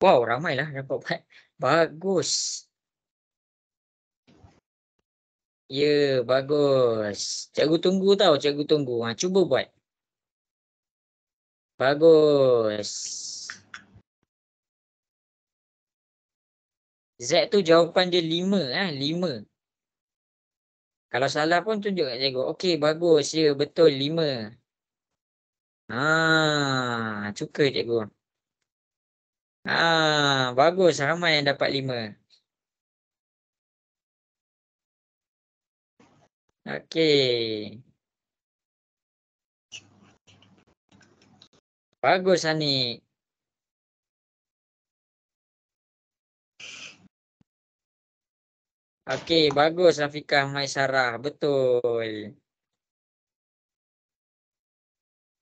Speaker 1: Wow, ramailah dapat buat. Bagus. Ya, bagus. Cikgu tunggu tau, cikgu tunggu. Cuba buat. Bagus. Z tu jawapan dia 5. 5. Kalau salah pun tunjuk kat cikgu. Okey, bagus. Ya, betul 5. Suka cikgu. Bagus. Ramai yang dapat 5. Okey. Bagus, Anik. Okey, bagus Rafiqah Maisarah. Betul.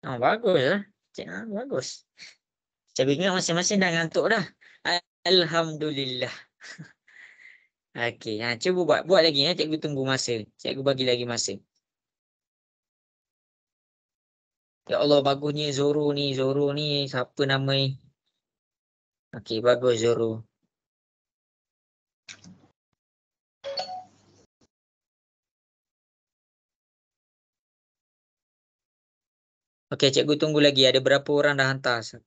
Speaker 1: Bagus lah. Bagus. Cikgu ingat masing-masing dah ngantuk dah. Alhamdulillah. Okey, cuba buat. Buat lagi ya. Cikgu tunggu masa. Cikgu bagi lagi masa. Ya Allah, bagusnya Zoro ni. Zoro ni siapa nama ni? Okey, bagus Zoro. Okey, cikgu tunggu lagi. Ada berapa orang dah hantar? 1.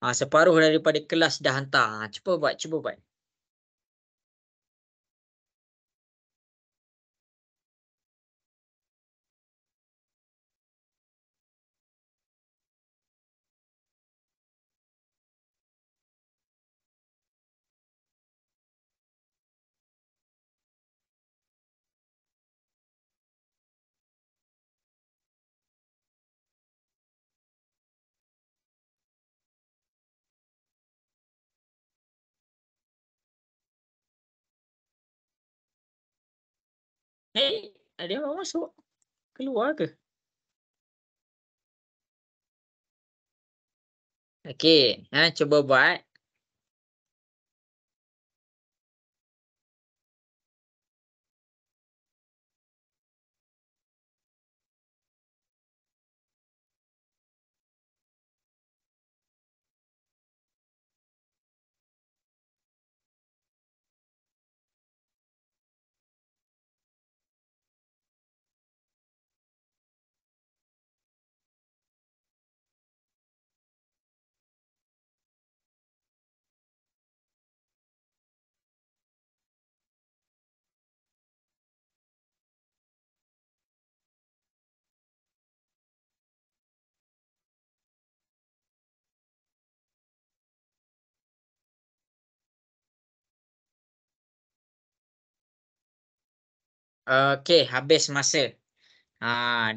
Speaker 1: Separuh daripada kelas dah hantar. Cuba buat, cuba buat. Ada orang masuk? Keluar ke? Okey, cuba buat. Okey, habis masa.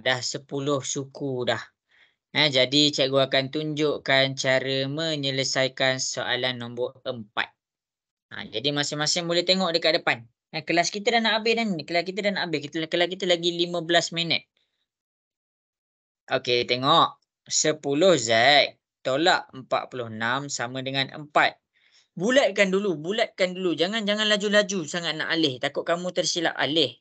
Speaker 1: Dah 10 suku dah. Jadi cikgu akan tunjukkan cara menyelesaikan soalan nombor 4. Jadi masing-masing boleh tengok dekat depan. Kelas kita dah nak habis dah ni. Kelas kita dah nak habis. Kelas kita lagi 15 minit. Okey, tengok. 10Z tolak 46 sama dengan 4. Bulatkan dulu. Jangan laju-laju sangat nak alih. Takut kamu tersilap alih.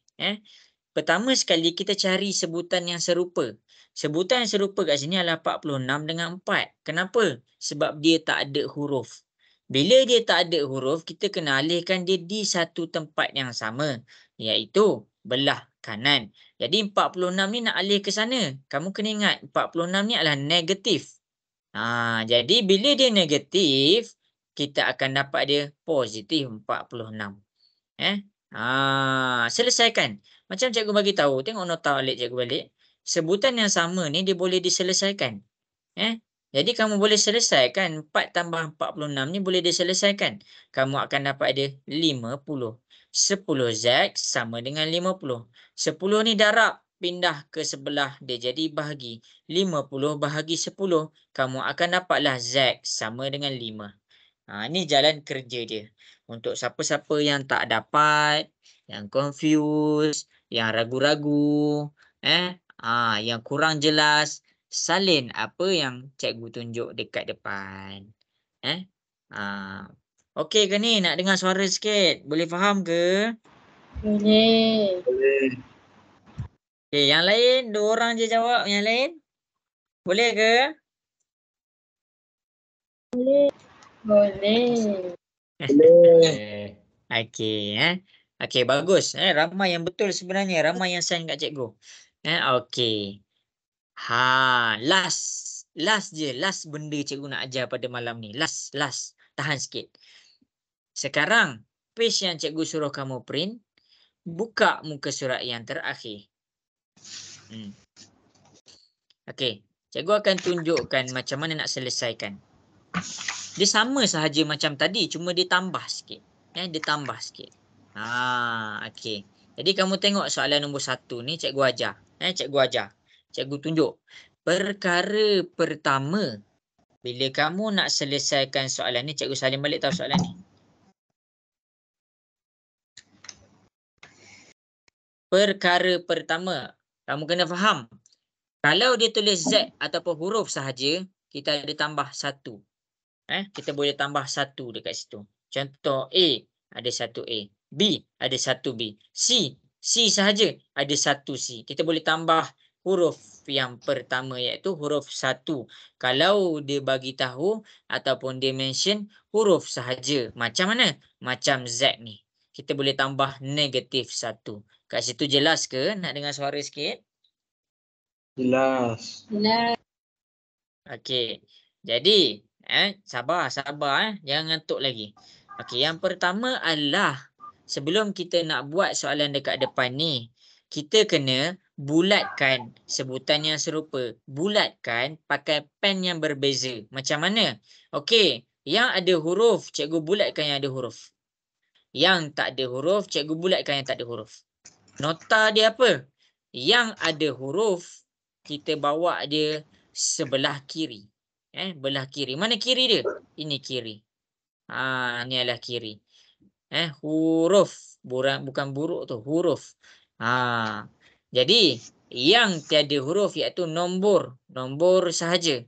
Speaker 1: Pertama sekali kita cari sebutan yang serupa. Sebutan yang serupa kat sini adalah 46 dengan 4. Kenapa? Sebab dia tak ada huruf. Bila dia tak ada huruf, kita kena alihkan dia di satu tempat yang sama, iaitu belah kanan. Jadi 46 ni nak alih ke sana. Kamu kena ingat 46 ni adalah negatif. Jadi bila dia negatif, kita akan dapat dia positif 46. Selesaikan. Macam cikgu bagi tahu, tengok nota balik cikgu balik. Sebutan yang sama ni dia boleh diselesaikan. Jadi kamu boleh selesaikan 4 tambah 46 ni boleh diselesaikan. Kamu akan dapat dia 50. 10Z sama dengan 50. 10 ni darab pindah ke sebelah dia jadi bahagi. 50 bahagi 10. Kamu akan dapatlah Z sama dengan 5. Ini jalan kerja dia. Untuk siapa-siapa yang tak dapat, yang confused, yang ragu-ragu, yang kurang jelas, salin apa yang cikgu tunjuk dekat depan. Okey ke ni? Nak dengar suara sikit? Boleh faham ke?
Speaker 2: Boleh.
Speaker 3: Boleh.
Speaker 1: Okey, yang lain 2 orang je jawab. Yang lain? Boleh ke?
Speaker 2: Boleh.
Speaker 3: Boleh.
Speaker 1: Okey, Okey, bagus. Ramai yang betul sebenarnya. Ramai yang sign kat cikgu. Okey. Last. Last je. Last benda cikgu nak ajar pada malam ni. Last. Tahan sikit. Sekarang, page yang cikgu suruh kamu print, buka muka surat yang terakhir. Okey. Cikgu akan tunjukkan macam mana nak selesaikan. Dia sama sahaja macam tadi, cuma dia tambah sikit. Dia tambah sikit. Okey. Jadi kamu tengok soalan nombor 1 ni cikgu ajar. Cikgu ajar. Cikgu tunjuk. Perkara pertama, bila kamu nak selesaikan soalan ni, cikgu salin balik tahu soalan ni. Perkara pertama, kamu kena faham. Kalau dia tulis Z ataupun huruf sahaja, kita ada tambah 1. Kita boleh tambah 1 dekat situ. Contoh A, ada 1 A. B, ada 1 B. C sahaja, ada 1 C. Kita boleh tambah huruf yang pertama iaitu huruf 1. Kalau dia bagi tahu ataupun dia mention huruf sahaja. Macam mana? Macam Z ni. Kita boleh tambah negatif 1. Kat situ jelas ke? Nak dengar suara sikit?
Speaker 3: Jelas.
Speaker 2: Jelas.
Speaker 1: Okey. Jadi, sabar. Jangan ngantuk lagi. Okey, yang pertama adalah sebelum kita nak buat soalan dekat depan ni, kita kena bulatkan sebutan yang serupa. Bulatkan pakai pen yang berbeza. Macam mana? Okey, yang ada huruf, cikgu bulatkan yang ada huruf. Yang tak ada huruf, cikgu bulatkan yang tak ada huruf. Nota dia apa? Yang ada huruf, kita bawa dia sebelah kiri. Belah kiri. Mana kiri dia? Ini kiri. Ini adalah kiri. Huruf. Bukan buruk tu. Huruf. Jadi, yang tiada huruf iaitu nombor. Nombor sahaja.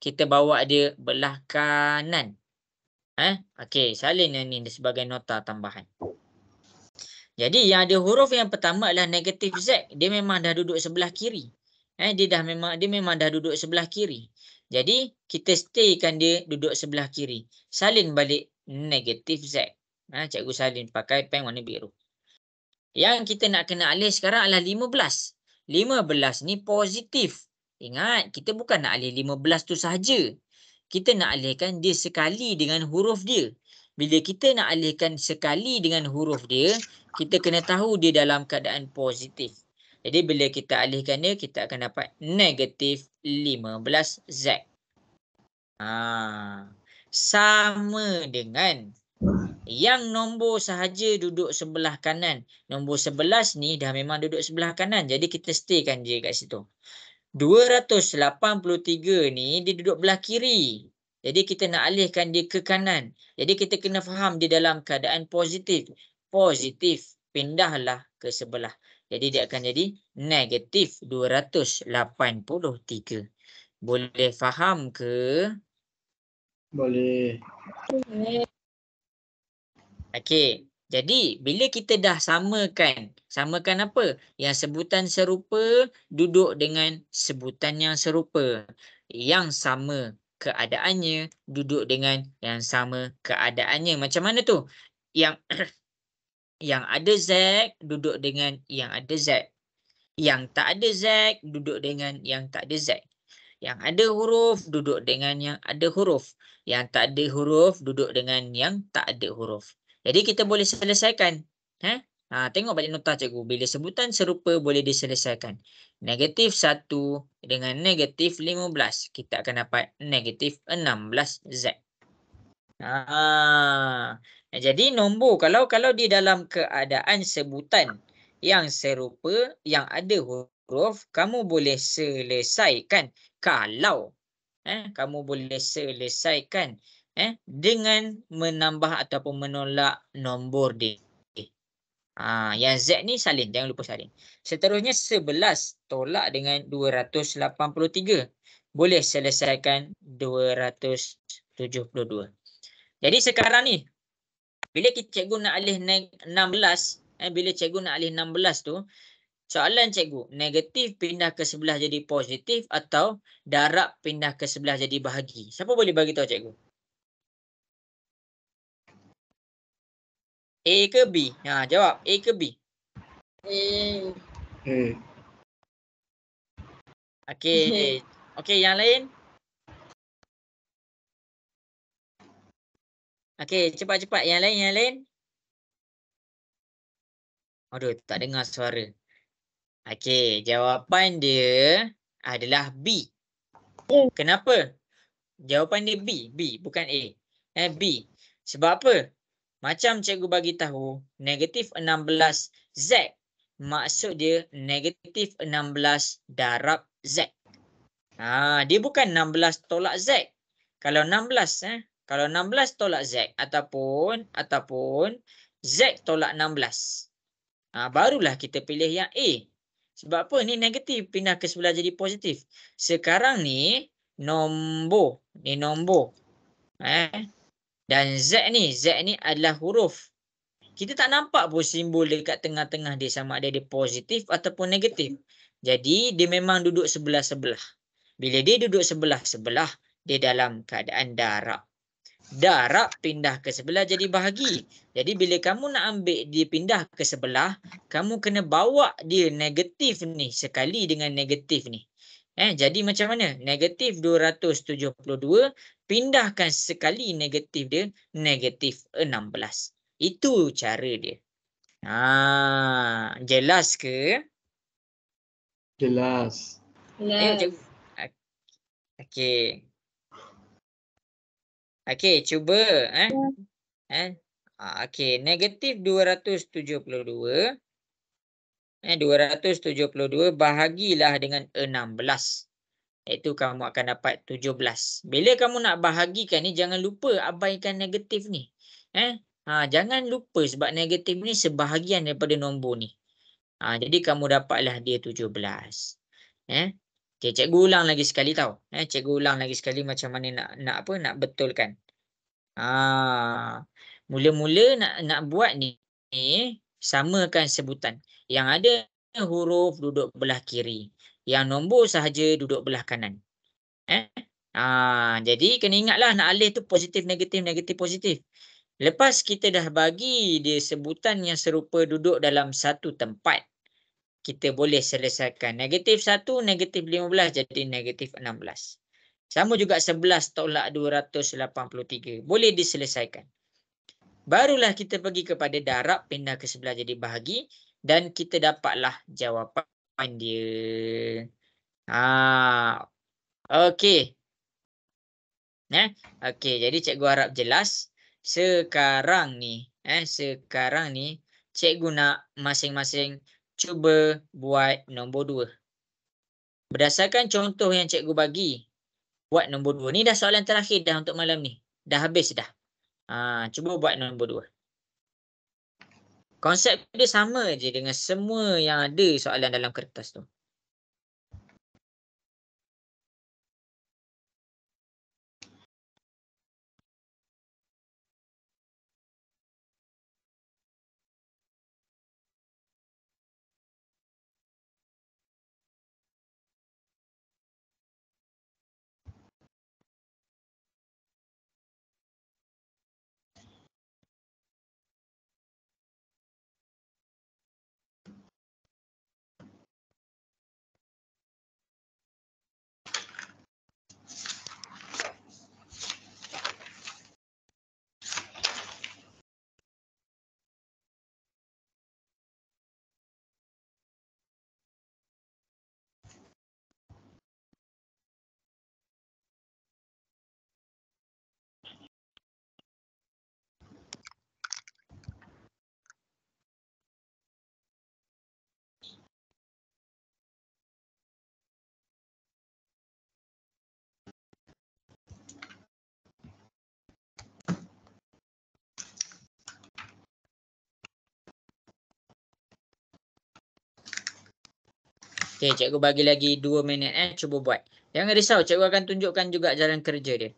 Speaker 1: Kita bawa dia belah kanan. Okey, salin yang ni sebagai nota tambahan. Jadi yang ada huruf yang pertama adalah negatif Z. Dia memang dah duduk sebelah kiri. Dia memang dah duduk sebelah kiri. Jadi kita staykan dia duduk sebelah kiri. Salin balik negatif Z. Cikgu salin pakai pen warna biru. Yang kita nak kena alih sekarang adalah 15. 15 ni positif. Ingat, kita bukan nak alih 15 tu sahaja. Kita nak alihkan dia sekali dengan huruf dia. Bila kita nak alihkan sekali dengan huruf dia, kita kena tahu dia dalam keadaan positif. Jadi bila kita alihkan dia, kita akan dapat negatif 15Z. Sama dengan yang nombor sahaja duduk sebelah kanan. Nombor 11 ni dah memang duduk sebelah kanan. Jadi kita staykan je kat situ. 283 ni dia duduk belah kiri. Jadi kita nak alihkan dia ke kanan. Jadi kita kena faham dia dalam keadaan positif. Positif. Pindahlah ke sebelah. Jadi dia akan jadi negatif 283. Boleh faham ke?
Speaker 3: Boleh.
Speaker 2: Boleh.
Speaker 1: Okey. Jadi, bila kita dah samakan apa? Yang sebutan serupa duduk dengan sebutan yang serupa. Yang sama keadaannya duduk dengan yang sama keadaannya. Macam mana tu? Yang yang ada Z duduk dengan yang ada Z. Yang tak ada Z duduk dengan yang tak ada Z. Yang ada huruf duduk dengan yang ada huruf. Yang tak ada huruf duduk dengan yang tak ada huruf. Jadi kita boleh selesaikan. Tengok balik nota cikgu. Bila sebutan serupa boleh diselesaikan. Negatif 1 dengan negatif 15. Kita akan dapat negatif 16Z. Jadi nombor kalau di dalam keadaan sebutan yang serupa, yang ada huruf, kamu boleh selesaikan. Kalau kamu boleh selesaikan dengan menambah ataupun menolak nombor dia. Yang Z ni salin, jangan lupa salin. Seterusnya 11 tolak dengan 283. Boleh selesaikan 272. Jadi sekarang ni, bila cikgu nak alih 16, bila cikgu nak alih 16 tu, Soalan cikgu, negatif pindah ke sebelah jadi positif atau darab pindah ke sebelah jadi bahagi? Siapa boleh bagi tahu cikgu? A ke B? Ha, jawab. A ke B?
Speaker 3: A.
Speaker 1: Okey. Okey, yang lain? Okey, cepat-cepat. Yang lain, yang lain? Aduh, tak dengar suara. Okey, jawapan dia adalah B. Kenapa? Jawapan dia B. B, bukan A. B. Sebab apa? Macam cikgu bagi tahu, negatif 16 Z. Maksud dia negatif 16 darab Z. Dia bukan 16 tolak Z. Kalau 16, kalau 16 tolak Z ataupun Z tolak 16. Barulah kita pilih yang A. Sebab apa? Ni negatif pindah ke sebelah jadi positif. Sekarang ni nombor. Ni nombor. Dan Z ni adalah huruf. Kita tak nampak pun simbol dekat tengah-tengah dia sama ada dia positif ataupun negatif. Jadi dia memang duduk sebelah-sebelah. Bila dia duduk sebelah-sebelah, dia dalam keadaan darab. Darab pindah ke sebelah jadi bahagi. Jadi bila kamu nak ambil dia pindah ke sebelah, kamu kena bawa dia negatif ni sekali dengan negatif ni. Jadi macam mana? Negatif 272 pindahkan sekali negatif dia negatif 16. Itu cara dia. Jelas ke?
Speaker 3: Jelas.
Speaker 1: Tengok cikgu. Okey. Okey, cuba okey, negatif 272. 272 bahagilah dengan 16. Iaitu kamu akan dapat 17. Bila kamu nak bahagikan ni, jangan lupa abaikan negatif ni. Jangan lupa sebab negatif ni sebahagian daripada nombor ni. Jadi kamu dapatlah dia 17. Okay, cikgu ulang lagi sekali tau. Cikgu ulang lagi sekali macam mana nak betulkan. Mula-mula nak buat ni samakan sebutan. Yang ada huruf duduk belah kiri. Yang nombor sahaja duduk belah kanan. Jadi kena ingatlah nak alih tu positif, negatif, negatif, positif. Lepas kita dah bagi dia sebutan yang serupa duduk dalam satu tempat, kita boleh selesaikan. Negatif 1, negatif 15 jadi negatif 16. Sama juga 11 tolak 283. Boleh diselesaikan. Barulah kita pergi kepada darab, pindah ke sebelah jadi bahagi. Dan kita dapatlah jawapan dia. Okey. Okey, jadi cikgu harap jelas. Sekarang ni, cikgu nak masing-masing cuba buat nombor 2. Berdasarkan contoh yang cikgu bagi, buat nombor 2. Ni dah soalan terakhir dah untuk malam ni. Dah habis dah. Cuba buat nombor 2. Konsep dia sama je dengan semua yang ada soalan dalam kertas tu. Okey, cikgu bagi lagi 2 minit cuba buat. Jangan risau, cikgu akan tunjukkan juga jalan kerja dia.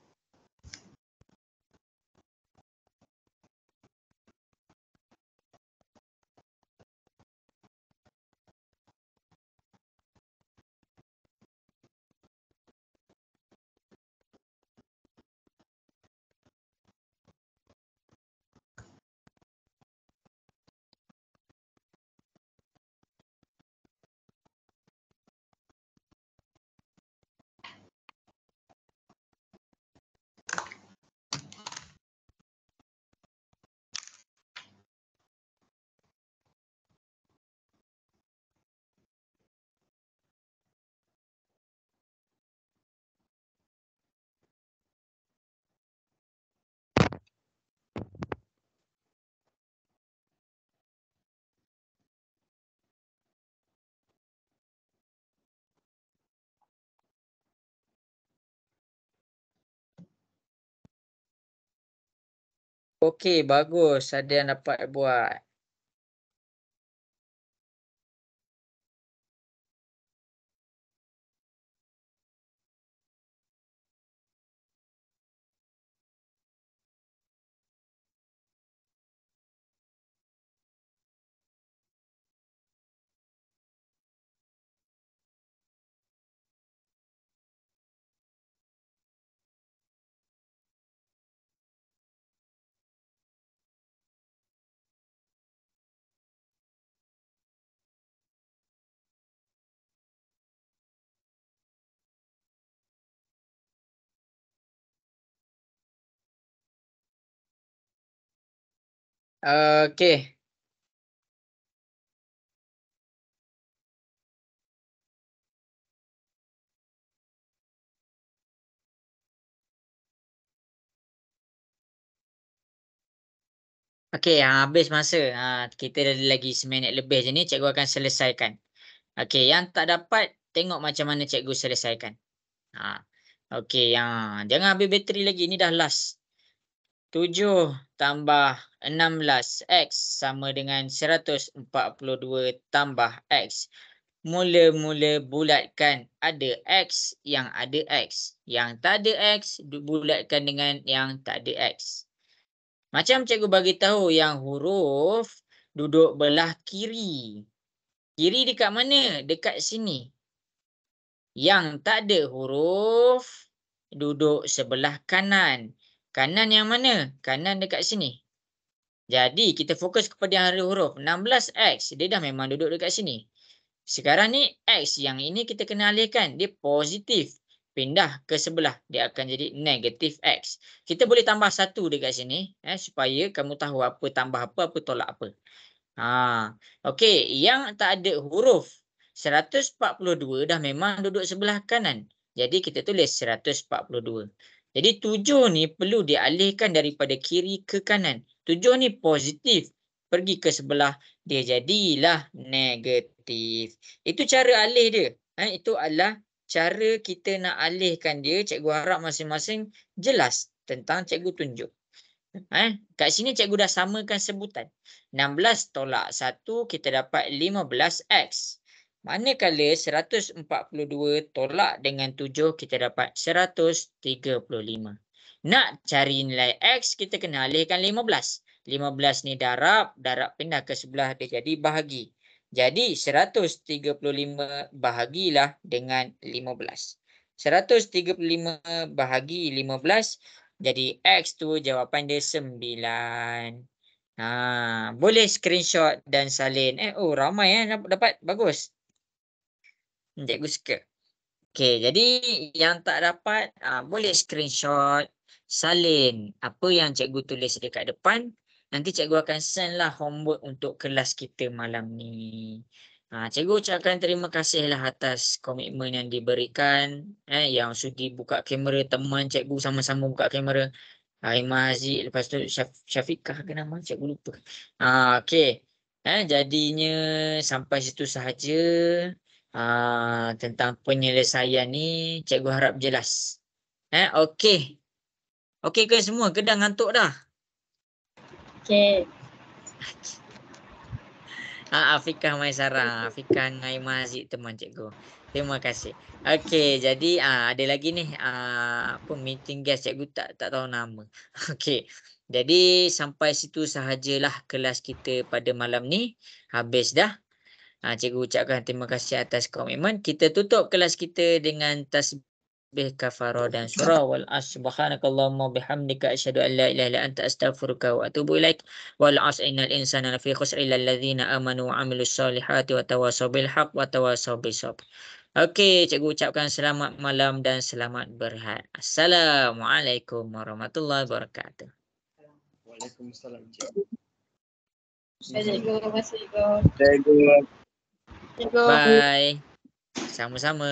Speaker 1: Okey, bagus. Ada yang dapat buat. Okey. Okey, habis masa. Kita ada lagi seminit lebih je ni, cikgu akan selesaikan. Okey, yang tak dapat tengok macam mana cikgu selesaikan. Okey, jangan habis bateri lagi, ni dah last. 7 tambah 16 X sama dengan 142 tambah X. Mula-mula bulatkan ada X yang ada X. Yang tak ada X, bulatkan dengan yang tak ada X. Macam cikgu bagi tahu yang huruf duduk belah kiri. Kiri dekat mana? Dekat sini. Yang tak ada huruf duduk sebelah kanan. Kanan yang mana? Kanan dekat sini. Jadi kita fokus kepada yang ada huruf. 16X dia dah memang duduk dekat sini. Sekarang ni X yang ini kita kena alihkan. Dia positif. Pindah ke sebelah. Dia akan jadi negatif X. Kita boleh tambah 1 dekat sini. Supaya kamu tahu apa tambah apa tolak apa. Okey. Yang tak ada huruf. 142 dah memang duduk sebelah kanan. Jadi kita tulis 142. Jadi 7 ni perlu dialihkan daripada kiri ke kanan. 7 ni positif. Pergi ke sebelah. Dia jadilah negatif. Itu cara alih dia. Itu adalah cara kita nak alihkan dia. Cikgu harap masing-masing jelas tentang cikgu tunjuk. Kat sini cikgu dah samakan sebutan. 16 tolak 1 kita dapat 15X. Manakala 142 tolak dengan 7 kita dapat 135. Nak cari nilai X kita kena alihkan 15. 15 ni darab pindah ke sebelah dia jadi bahagi. Jadi 135 bahagilah dengan 15. 135 bahagi 15 jadi X tu jawapan dia 9. Boleh screenshot dan salin. Ramai dapat. Bagus. Cikgu suka. Okey, jadi yang tak dapat boleh screenshot, salin apa yang cikgu tulis dekat depan. Nanti cikgu akan send lah homework untuk kelas kita malam ni. Cikgu ucapkan terima kasih lah atas komitmen yang diberikan. Yang sudi buka kamera, teman cikgu sama-sama buka kamera. Haimah Haziq, lepas tu Syafiqah ke nama, cikgu lupa. Okey. Jadinya sampai situ sahaja. Tentang penyelesaian ni cikgu harap jelas. Okey. Okey ke semua? Ke dah ngantuk dah?
Speaker 3: Okey.
Speaker 1: Afiqah Maisarah, Afiqah dengan Haimah Haziq teman cikgu. Terima kasih. Okey, jadi ada lagi ni meeting guest cikgu tak tahu nama. Okey. Jadi sampai situ sahajalah kelas kita pada malam ni. Habis dah. Cikgu ucapkan terima kasih atas komitmen. Kita tutup kelas kita dengan tasbih kafarah dan surah wal subhanakallahumma bihamdika asyhadu an la ilaha illa anta astaghfiruka wa atubu ilaik. Wal innal insana lafi khusr illa alladzina amanu wa amilus solihati wa tawasaw bil haqq wa tawasaw bis sabr. Okey, cikgu ucapkan selamat malam dan selamat berhad. Assalamualaikum warahmatullahi wabarakatuh.
Speaker 4: Waalaikumsalam, cikgu.
Speaker 3: Terima kasih, cikgu.
Speaker 4: Cikgu.
Speaker 3: Cikgu.
Speaker 1: Bye. Sama-sama.